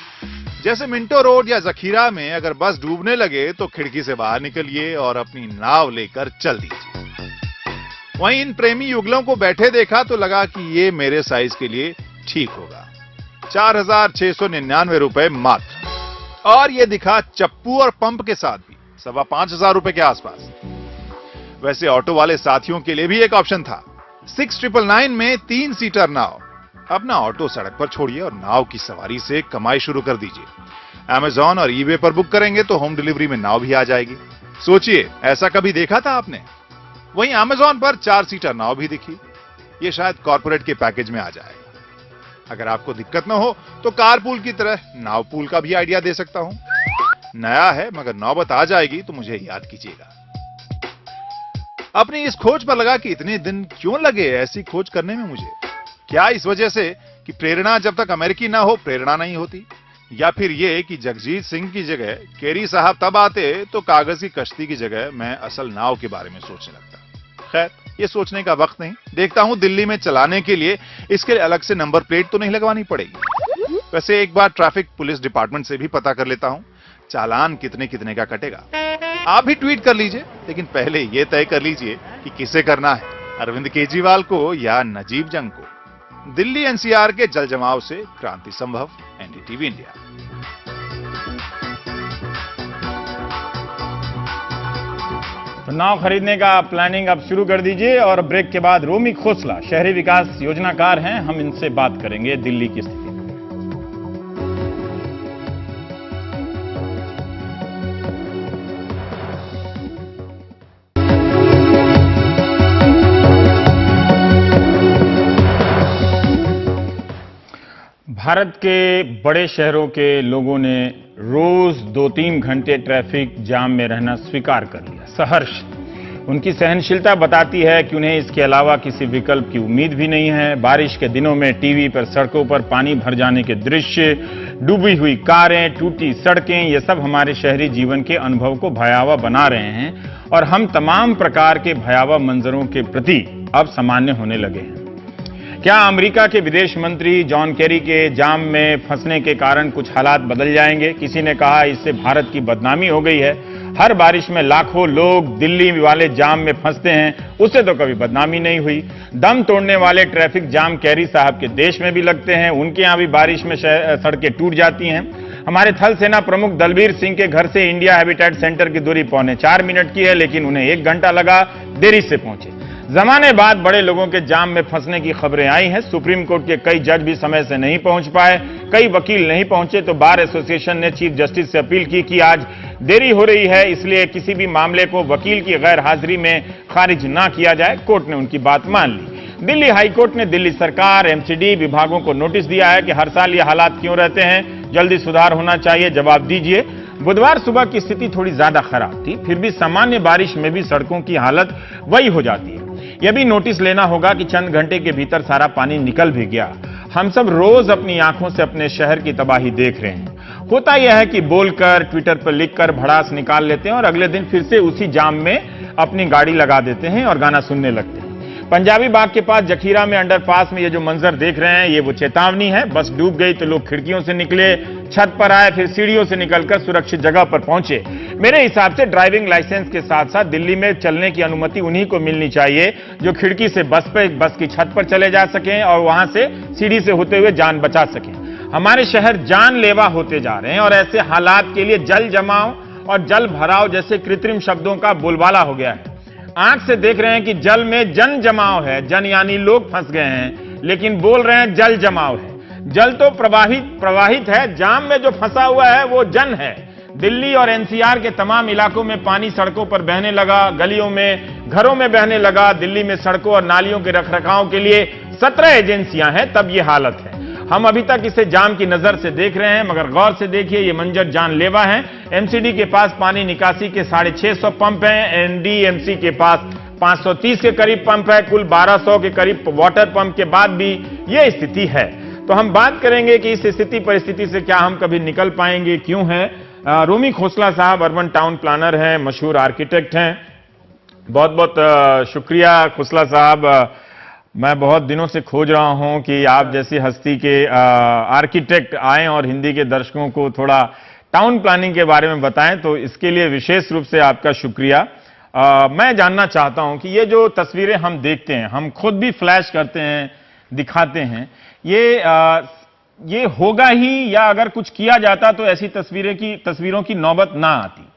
जैसे मिंटो रोड या जखीरा में अगर बस डूबने लगे तो खिड़की से बाहर निकलिए और अपनी नाव लेकर चल दीजिए। वहीं इन प्रेमी युगलों को बैठे देखा तो लगा कि ये मेरे साइज के लिए ठीक होगा। 4699 रुपए मात्र, और ये दिखा चप्पू और पंप के साथ भी 5500 रुपए के आसपास। वैसे ऑटो वाले साथियों के लिए भी एक ऑप्शन था। 6999 में 3 सीटर नाव। अपना ऑटो सड़क पर छोड़िए और नाव की सवारी से कमाई शुरू कर दीजिए। अमेज़न और ईबे पर बुक करेंगे तो होम डिलीवरी में नाव भी आ जाएगी। सोचिए, ऐसा कभी देखा था आपने? वहीं अमेज़न पर 4 सीटर नाव भी दिखी। ये शायद कॉर्पोरेट के पैकेज में आ जाएगा। अगर आपको दिक्कत न हो तो कारपूल की तरह नाव पूल का भी आइडिया दे सकता हूं। नया है, मगर नौबत आ जाएगी तो मुझे याद कीजिएगा। अपनी इस खोज पर लगा कि इतने दिन क्यों लगे ऐसी खोज करने में मुझे। क्या इस वजह से कि प्रेरणा जब तक अमेरिकी ना हो प्रेरणा नहीं होती, या फिर ये कि जगजीत सिंह की जगह केरी साहब तब आते तो कागज की कश्ती की जगह मैं असल नाव के बारे में सोचने लगता। खैर, ये सोचने का वक्त नहीं। देखता हूं दिल्ली में चलाने के लिए इसके लिए अलग से नंबर प्लेट तो नहीं लगवानी पड़ेगी। वैसे एक बार ट्रैफिक पुलिस डिपार्टमेंट से भी पता कर लेता हूं चालान कितने कितने का कटेगा। आप भी ट्वीट कर लीजिए, लेकिन पहले यह तय कर लीजिए कि किसे करना है, अरविंद केजरीवाल को या नजीब जंग को। दिल्ली एनसीआर के जल जमाव से क्रांति संभव, एनडीटीवी इंडिया। तो नाव खरीदने का प्लानिंग अब शुरू कर दीजिए। और ब्रेक के बाद रोमी खोसला शहरी विकास योजनाकार हैं, हम इनसे बात करेंगे दिल्ली की स्थिति। भारत के बड़े शहरों के लोगों ने रोज 2-3 घंटे ट्रैफिक जाम में रहना स्वीकार कर लिया, सहर्ष। उनकी सहनशीलता बताती है कि उन्हें इसके अलावा किसी विकल्प की उम्मीद भी नहीं है। बारिश के दिनों में टीवी पर सड़कों पर पानी भर जाने के दृश्य, डूबी हुई कारें, टूटी सड़कें, ये सब हमारे शहरी जीवन के अनुभव को भयावह बना रहे हैं और हम तमाम प्रकार के भयावह मंजरों के प्रति अब सामान्य होने लगे हैं। क्या अमेरिका के विदेश मंत्री जॉन केरी के जाम में फंसने के कारण कुछ हालात बदल जाएंगे? किसी ने कहा इससे भारत की बदनामी हो गई है। हर बारिश में लाखों लोग दिल्ली वाले जाम में फंसते हैं, उससे तो कभी बदनामी नहीं हुई। दम तोड़ने वाले ट्रैफिक जाम केरी साहब के देश में भी लगते हैं, उनके यहां भी बारिश में सड़कें टूट जाती हैं। हमारे थल सेना प्रमुख दलबीर सिंह के घर से इंडिया हैबिटेट सेंटर की दूरी 3.25 मिनट की है, लेकिन उन्हें 1 घंटा लगा, देरी से पहुंचे। जमाने बाद बड़े लोगों के जाम में फंसने की खबरें आई हैं। सुप्रीम कोर्ट के कई जज भी समय से नहीं पहुंच पाए, कई वकील नहीं पहुंचे, तो बार एसोसिएशन ने चीफ जस्टिस से अपील की कि आज देरी हो रही है, इसलिए किसी भी मामले को वकील की गैर हाजिरी में खारिज ना किया जाए। कोर्ट ने उनकी बात मान ली। दिल्ली हाईकोर्ट ने दिल्ली सरकार, एमसीडी विभागों को नोटिस दिया है कि हर साल ये हालात क्यों रहते हैं, जल्दी सुधार होना चाहिए, जवाब दीजिए। बुधवार सुबह की स्थिति थोड़ी ज्यादा खराब थी, फिर भी सामान्य बारिश में भी सड़कों की हालत वही हो जाती है। यह भी नोटिस लेना होगा कि चंद घंटे के भीतर सारा पानी निकल भी गया। हम सब रोज अपनी आंखों से अपने शहर की तबाही देख रहे हैं। होता यह है कि बोलकर, ट्विटर पर लिखकर भड़ास निकाल लेते हैं और अगले दिन फिर से उसी जाम में अपनी गाड़ी लगा देते हैं और गाना सुनने लगते हैं। पंजाबी बाग के पास जखीरा में अंडरपास में ये जो मंजर देख रहे हैं, ये वो चेतावनी है। बस डूब गई तो लोग खिड़कियों से निकले, छत पर आए, फिर सीढ़ियों से निकलकर सुरक्षित जगह पर पहुंचे। मेरे हिसाब से ड्राइविंग लाइसेंस के साथ साथ दिल्ली में चलने की अनुमति उन्हीं को मिलनी चाहिए जो खिड़की से बस की छत पर चले जा सकें और वहां से सीढ़ी से होते हुए जान बचा सकें। हमारे शहर जानलेवा होते जा रहे हैं और ऐसे हालात के लिए जल जमाव और जल भराव जैसे कृत्रिम शब्दों का बोलबाला हो गया है। आंख से देख रहे हैं कि जल में जन जमाव है, जन यानी लोग फंस गए हैं, लेकिन बोल रहे हैं जल जमाव है। जल तो प्रवाहित है, जाम में जो फंसा हुआ है वो जन है। दिल्ली और एनसीआर के तमाम इलाकों में पानी सड़कों पर बहने लगा, गलियों में, घरों में बहने लगा। दिल्ली में सड़कों और नालियों के रखरखाव के लिए 17 एजेंसियां हैं, तब ये हालत है। हम अभी तक इसे जाम की नजर से देख रहे हैं, मगर गौर से देखिए ये मंजर जानलेवा है। एमसीडी के पास पानी निकासी के 650 पंप हैं, एनडीएमसी के पास 530 के करीब पंप है, कुल 1200 के करीब वाटर पंप के बाद भी ये स्थिति है। तो हम बात करेंगे कि इस स्थिति परिस्थिति से क्या हम कभी निकल पाएंगे, क्यों है। रोमी खोसला साहब अर्बन टाउन प्लानर हैं, मशहूर आर्किटेक्ट हैं। बहुत बहुत शुक्रिया खोसला साहब। मैं बहुत दिनों से खोज रहा हूं कि आप जैसी हस्ती के आर्किटेक्ट आएं और हिंदी के दर्शकों को थोड़ा टाउन प्लानिंग के बारे में बताएं, तो इसके लिए विशेष रूप से आपका शुक्रिया। मैं जानना चाहता हूं कि ये जो तस्वीरें हम देखते हैं, हम खुद भी फ्लैश करते हैं, दिखाते हैं, ये होगा ही या अगर कुछ किया जाता तो ऐसी तस्वीरों की नौबत ना आती?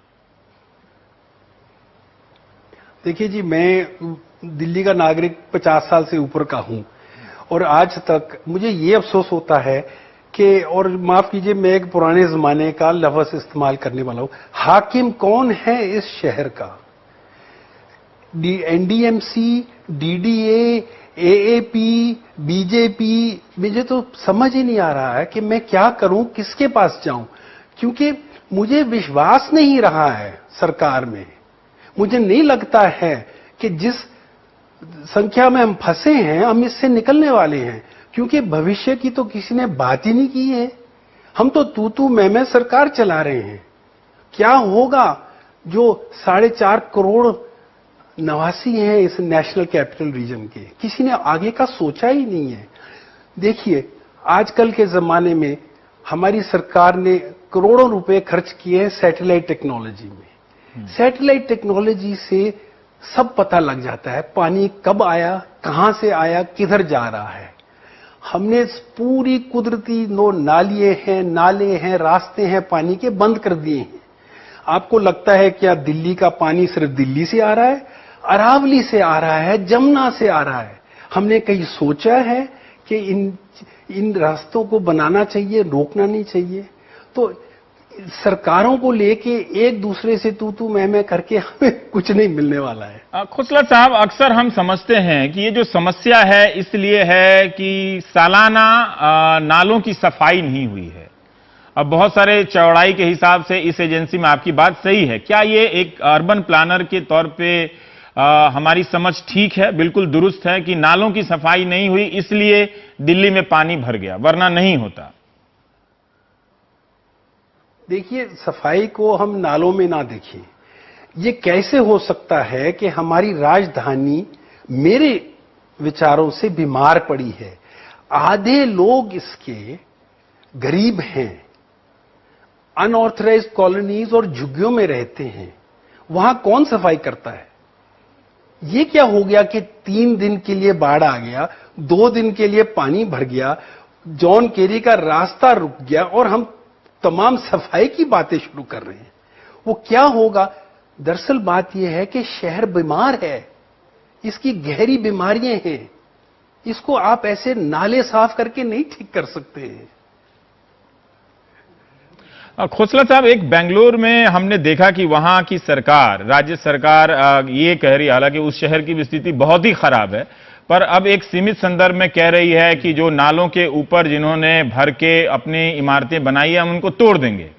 देखिए जी, मैं दिल्ली का नागरिक 50 साल से ऊपर का हूं और आज तक मुझे ये अफसोस होता है कि, और माफ कीजिए मैं एक पुराने जमाने का लफ्ज इस्तेमाल करने वाला हूं, हाकिम कौन है इस शहर का? एनडीएमसी, डीडीए, एएपी, बीजेपी, मुझे तो समझ ही नहीं आ रहा है कि मैं क्या करूं, किसके पास जाऊं, क्योंकि मुझे विश्वास नहीं रहा है सरकार में। मुझे नहीं लगता है कि जिस संख्या में हम फंसे हैं हम इससे निकलने वाले हैं, क्योंकि भविष्य की तो किसी ने बात ही नहीं की है। हम तो तू मैं सरकार चला रहे हैं। क्या होगा जो 4.5 करोड़ निवासी हैं इस नेशनल कैपिटल रीजन के, किसी ने आगे का सोचा ही नहीं है। देखिए आजकल के जमाने में हमारी सरकार ने करोड़ों रुपए खर्च किए हैं सैटेलाइट टेक्नोलॉजी में। सैटेलाइट टेक्नोलॉजी से सब पता लग जाता है, पानी कब आया, कहां से आया, किधर जा रहा है। हमने पूरी कुदरती नाले हैं, रास्ते हैं पानी के, बंद कर दिए हैं। आपको लगता है क्या दिल्ली का पानी सिर्फ दिल्ली से आ रहा है? अरावली से आ रहा है, जमुना से आ रहा है। हमने कहीं सोचा है कि इन रास्तों को बनाना चाहिए, रोकना नहीं चाहिए? तो सरकारों को लेके एक दूसरे से तू मैं करके हमें कुछ नहीं मिलने वाला है। खोसला साहब, अक्सर हम समझते हैं कि ये जो समस्या है इसलिए है कि सालाना नालों की सफाई नहीं हुई है। अब बहुत सारे चौड़ाई के हिसाब से इस एजेंसी में आपकी बात सही है। क्या ये एक अर्बन प्लानर के तौर पे हमारी समझ ठीक है, बिल्कुल दुरुस्त है कि नालों की सफाई नहीं हुई इसलिए दिल्ली में पानी भर गया, वरना नहीं होता? देखिए, सफाई को हम नालों में ना देखें। ये कैसे हो सकता है कि हमारी राजधानी मेरे विचारों से बीमार पड़ी है, आधे लोग इसके गरीब हैं, अनऑथराइज्ड कॉलोनीज और झुग्गियों में रहते हैं, वहां कौन सफाई करता है? ये क्या हो गया कि 3 दिन के लिए बाढ़ आ गया, 2 दिन के लिए पानी भर गया, जॉन केरी का रास्ता रुक गया और हम तमाम सफाई की बातें शुरू कर रहे हैं? वो क्या होगा? दरअसल बात यह है कि शहर बीमार है, इसकी गहरी बीमारियां हैं, इसको आप ऐसे नाले साफ करके नहीं ठीक कर सकते हैं। खोसला साहब, एक बेंगलुरु में हमने देखा कि वहां की सरकार, राज्य सरकार ये कह रही है, हालांकि उस शहर की भी स्थिति बहुत ही खराब है, पर अब एक सीमित संदर्भ में कह रही है कि जो नालों के ऊपर जिन्होंने भर के अपनी इमारतें बनाई है हम उनको तोड़ देंगे।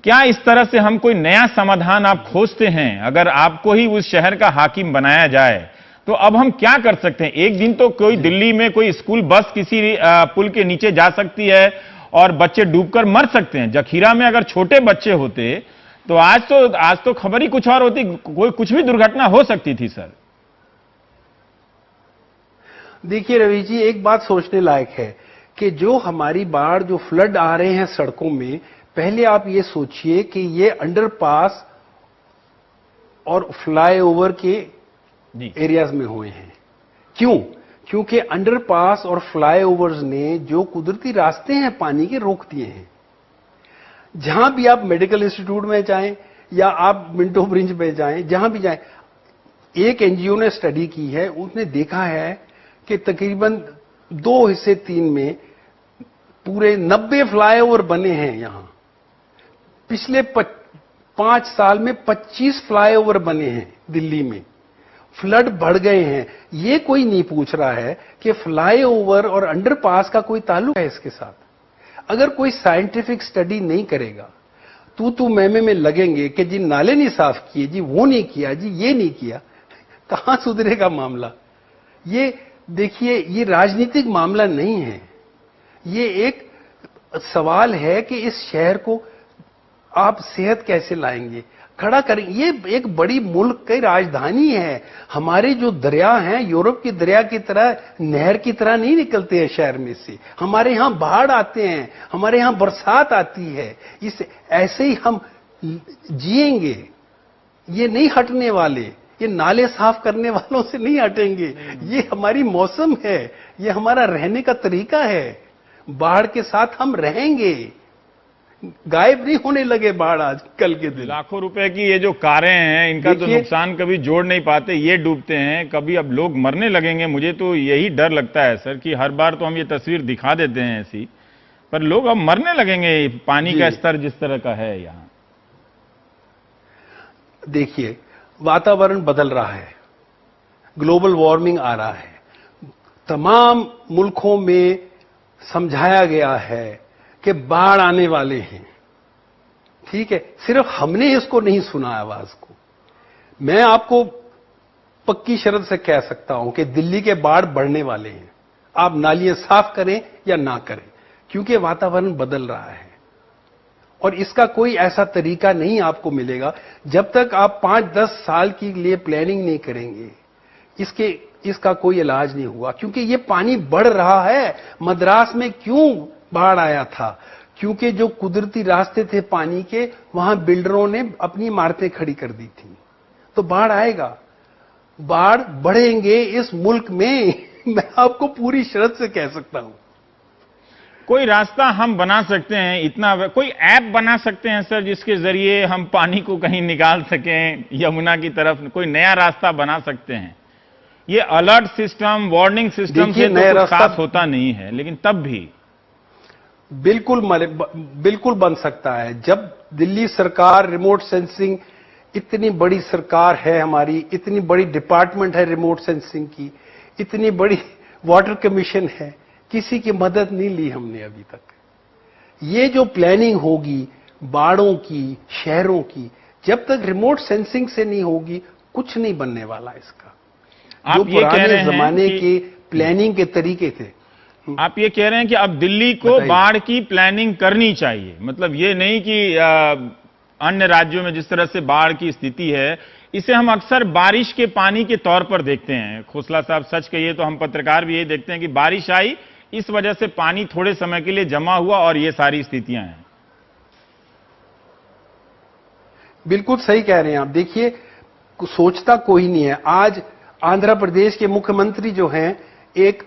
क्या इस तरह से हम कोई नया समाधान आप खोजते हैं? अगर आपको ही उस शहर का हाकिम बनाया जाए तो अब हम क्या कर सकते हैं? एक दिन तो कोई दिल्ली में कोई स्कूल बस किसी पुल के नीचे जा सकती है और बच्चे डूबकर मर सकते हैं। जखीरा में अगर छोटे बच्चे होते तो आज तो खबर ही कुछ और होती, कोई कुछ भी दुर्घटना हो सकती थी। सर देखिए रवि जी, एक बात सोचने लायक है कि जो हमारी बाढ़, जो फ्लड आ रहे हैं सड़कों में, पहले आप ये सोचिए कि ये अंडरपास और फ्लाईओवर के एरियाज में हुए हैं। क्यों? क्योंकि अंडरपास और फ्लाईओवर्स ने जो कुदरती रास्ते हैं पानी के रोक दिए हैं। जहां भी आप मेडिकल इंस्टीट्यूट में जाएं या आप मिंटो ब्रिज में जाएं, जहां भी जाएं, एक एनजीओ ने स्टडी की है, उसने देखा है कि तकरीबन 2 हिस्से 3 में पूरे 90 फ्लाईओवर बने हैं। यहां पिछले 5 साल में 25 फ्लाईओवर बने हैं दिल्ली में। फ्लड बढ़ गए हैं। ये कोई नहीं पूछ रहा है कि फ्लाईओवर और अंडरपास का कोई ताल्लुक है इसके साथ। अगर कोई साइंटिफिक स्टडी नहीं करेगा, तू मैमे में लगेंगे कि जी नाले नहीं साफ किए, जी वो नहीं किया, जी ये नहीं किया, कहां सुधरेगा मामला? ये देखिए, ये राजनीतिक मामला नहीं है, ये एक सवाल है कि इस शहर को आप सेहत कैसे लाएंगे, खड़ा करेंगे। ये एक बड़ी मुल्क की राजधानी है। हमारे जो दरिया हैं यूरोप की दरिया की तरह, नहर की तरह नहीं निकलते हैं शहर में से। हमारे यहां बाढ़ आते हैं, हमारे यहां बरसात आती है। इस ऐसे ही हम जिएंगे, ये नहीं हटने वाले, ये नाले साफ करने वालों से नहीं हटेंगे। ये हमारी मौसम है, ये हमारा रहने का तरीका है। बाढ़ के साथ हम रहेंगे, गायब नहीं होने लगे बाढ़ आज कल के दिन। लाखों रुपए की ये जो कारें हैं, इनका तो नुकसान कभी जोड़ नहीं पाते, ये डूबते हैं, कभी अब लोग मरने लगेंगे। मुझे तो यही डर लगता है सर कि हर बार तो हम ये तस्वीर दिखा देते हैं ऐसी, पर लोग अब मरने लगेंगे, पानी का स्तर जिस तरह का है यहां। देखिए, वातावरण बदल रहा है, ग्लोबल वार्मिंग आ रहा है, तमाम मुल्कों में समझाया गया है कि बाढ़ आने वाले हैं। ठीक है, सिर्फ हमने इसको नहीं सुना आवाज को। मैं आपको पक्की शर्त से कह सकता हूं कि दिल्ली के बाढ़ बढ़ने वाले हैं। आप नालियां साफ करें या ना करें, क्योंकि वातावरण बदल रहा है और इसका कोई ऐसा तरीका नहीं आपको मिलेगा जब तक आप 5-10 साल के लिए प्लानिंग नहीं करेंगे। इसका कोई इलाज नहीं हुआ, क्योंकि ये पानी बढ़ रहा है। मद्रास में क्यों बाढ़ आया था? क्योंकि जो कुदरती रास्ते थे पानी के, वहां बिल्डरों ने अपनी इमारतें खड़ी कर दी थी। तो बाढ़ आएगा, बाढ़ बढ़ेंगे इस मुल्क में। मैं आपको पूरी शर्त से कह सकता हूं। कोई रास्ता हम बना सकते हैं, इतना कोई ऐप बना सकते हैं सर जिसके जरिए हम पानी को कहीं निकाल सकें यमुना की तरफ, कोई नया रास्ता बना सकते हैं। ये अलर्ट सिस्टम, वार्निंग सिस्टम से तो कुछ खास होता नहीं है, लेकिन तब भी बिल्कुल बन सकता है। जब दिल्ली सरकार रिमोट सेंसिंग, इतनी बड़ी सरकार है हमारी, इतनी बड़ी डिपार्टमेंट है रिमोट सेंसिंग की, इतनी बड़ी वाटर कमीशन है, किसी की मदद नहीं ली हमने अभी तक। ये जो प्लानिंग होगी बाढ़ों की, शहरों की, जब तक रिमोट सेंसिंग से नहीं होगी कुछ नहीं बनने वाला इसका। जो पुराने जमाने के प्लानिंग के तरीके थे। आप ये कह रहे हैं कि अब दिल्ली को बाढ़ की प्लानिंग करनी चाहिए, मतलब ये नहीं कि अन्य राज्यों में जिस तरह से बाढ़ की स्थिति है इसे हम अक्सर बारिश के पानी के तौर पर देखते हैं। खोसला साहब, सच कहिए तो हम पत्रकार भी यही देखते हैं कि बारिश आई, इस वजह से पानी थोड़े समय के लिए जमा हुआ और ये सारी स्थितियां हैं। बिल्कुल सही कह रहे हैं आप। देखिए, सोचता कोई नहीं है। आज आंध्र प्रदेश के मुख्यमंत्री जो हैं एक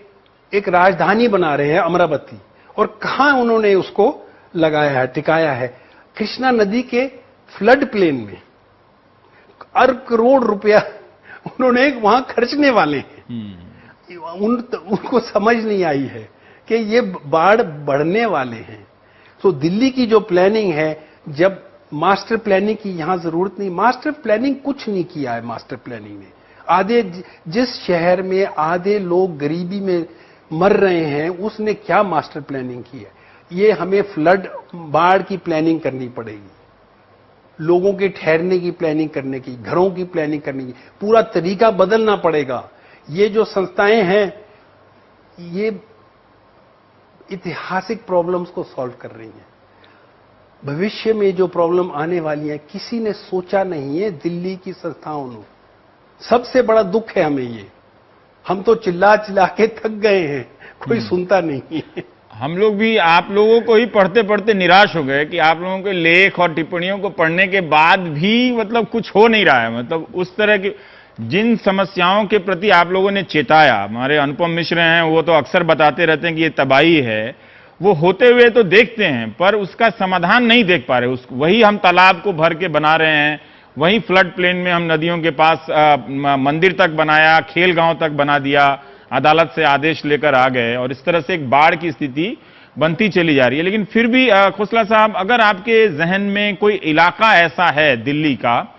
राजधानी बना रहे हैं अमरावती, और कहां उन्होंने उसको लगाया है, टिकाया है? कृष्णा नदी के फ्लड प्लेन में अरब करोड़ रुपया उन्होंने वहां खर्चने वाले हैं। उनको समझ नहीं आई है कि ये बाढ़ बढ़ने वाले हैं। तो दिल्ली की जो प्लानिंग है, जब मास्टर प्लानिंग की यहां जरूरत नहीं, मास्टर प्लानिंग कुछ नहीं किया है। मास्टर प्लानिंग ने आधे, जिस शहर में आधे लोग गरीबी में मर रहे हैं, उसने क्या मास्टर प्लानिंग की है? ये हमें फ्लड, बाढ़ की प्लानिंग करनी पड़ेगी, लोगों के ठहरने की प्लानिंग करने की, घरों की प्लानिंग करने की, पूरा तरीका बदलना पड़ेगा। ये जो संस्थाएं हैं ये ऐतिहासिक प्रॉब्लम्स को सॉल्व कर रही हैं। भविष्य में जो प्रॉब्लम आने वाली है किसी ने सोचा नहीं है। दिल्ली की संस्थाओं ने, सबसे बड़ा दुख है हमें ये। हम तो चिल्ला चिल्ला के थक गए हैं, कोई सुनता नहीं है। हम लोग भी आप लोगों को ही पढ़ते पढ़ते निराश हो गए कि आप लोगों के लेख और टिप्पणियों को पढ़ने के बाद भी मतलब कुछ हो नहीं रहा है। मतलब उस तरह की जिन समस्याओं के प्रति आप लोगों ने चेताया, हमारे अनुपम मिश्र हैं, वो तो अक्सर बताते रहते हैं कि ये तबाही है, वो होते हुए तो देखते हैं पर उसका समाधान नहीं देख पा रहे। वही हम तालाब को भर के बना रहे हैं, वही फ्लड प्लेन में हम नदियों के पास मंदिर तक बनाया, खेल गांव तक बना दिया, अदालत से आदेश लेकर आ गए, और इस तरह से एक बाढ़ की स्थिति बनती चली जा रही है। लेकिन फिर भी खोसला साहब, अगर आपके जहन में कोई इलाका ऐसा है दिल्ली का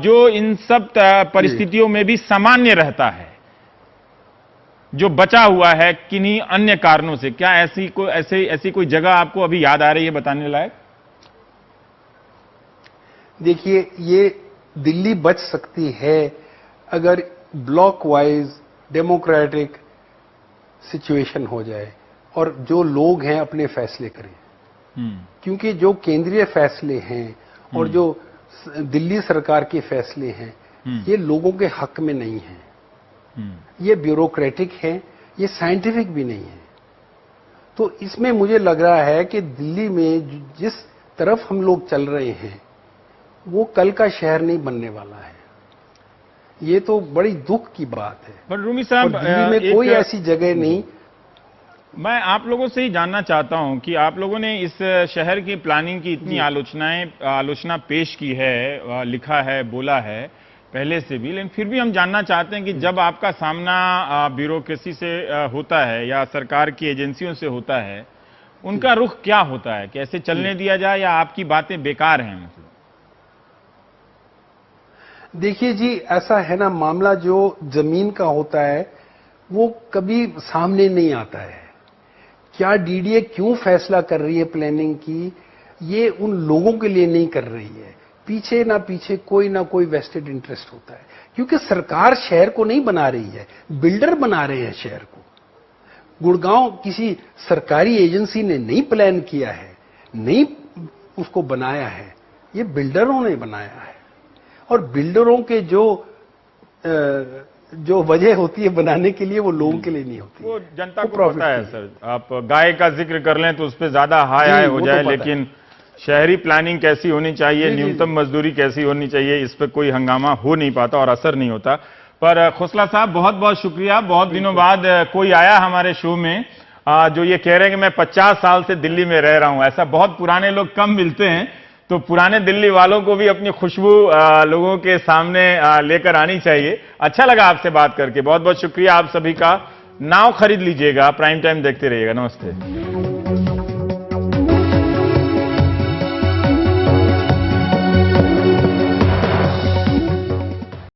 जो इन सब परिस्थितियों में भी सामान्य रहता है, जो बचा हुआ है किन्हीं अन्य कारणों से, क्या ऐसी कोई जगह आपको अभी याद आ रही है बताने लायक? देखिए, ये दिल्ली बच सकती है अगर ब्लॉक वाइज डेमोक्रेटिक सिचुएशन हो जाए और जो लोग हैं अपने फैसले करें। क्योंकि जो केंद्रीय फैसले हैं और जो दिल्ली सरकार के फैसले हैं, ये लोगों के हक में नहीं है। ये ब्यूरोक्रेटिक है, ये साइंटिफिक भी नहीं है। तो इसमें मुझे लग रहा है कि दिल्ली में जिस तरफ हम लोग चल रहे हैं वो कल का शहर नहीं बनने वाला है। ये तो बड़ी दुख की बात है। पर रूमी साहब, दिल्ली में कोई ऐसी जगह नहीं। मैं आप लोगों से ही जानना चाहता हूं कि आप लोगों ने इस शहर की प्लानिंग की इतनी आलोचना पेश की है, लिखा है, बोला है पहले से भी, लेकिन फिर भी हम जानना चाहते हैं कि जब आपका सामना ब्यूरोक्रेसी से होता है या सरकार की एजेंसियों से होता है, उनका रुख क्या होता है? कैसे चलने दिया जाए या आपकी बातें बेकार हैं? मतलब देखिए जी, ऐसा है ना, मामला जो जमीन का होता है वो कभी सामने नहीं आता है। क्या डीडीए क्यों फैसला कर रही है प्लानिंग की, ये उन लोगों के लिए नहीं कर रही है। पीछे ना पीछे कोई ना कोई वेस्टेड इंटरेस्ट होता है, क्योंकि सरकार शहर को नहीं बना रही है, बिल्डर बना रहे हैं शहर को। गुड़गांव किसी सरकारी एजेंसी ने नहीं प्लान किया है, नहीं उसको बनाया है, ये बिल्डरों ने बनाया है। और बिल्डरों के जो वजह होती है बनाने के लिए, वो लोगों के लिए नहीं होती, वो जनता को पता है। सर, आप गाय का जिक्र कर लें तो उस पर ज्यादा हाय हो जाए, लेकिन शहरी प्लानिंग कैसी होनी चाहिए, न्यूनतम मजदूरी कैसी होनी चाहिए, इस पर कोई हंगामा हो नहीं पाता और असर नहीं होता। पर खोसला साहब, बहुत बहुत शुक्रिया। बहुत दिनों बाद कोई आया हमारे शो में जो ये कह रहे हैं कि मैं 50 साल से दिल्ली में रह रहा हूं। ऐसा बहुत पुराने लोग कम मिलते हैं, तो पुराने दिल्ली वालों को भी अपनी खुशबू लोगों के सामने लेकर आनी चाहिए। अच्छा लगा आपसे बात करके, बहुत बहुत शुक्रिया आप सभी का। नाव खरीद लीजिएगा, प्राइम टाइम देखते रहिएगा। नमस्ते।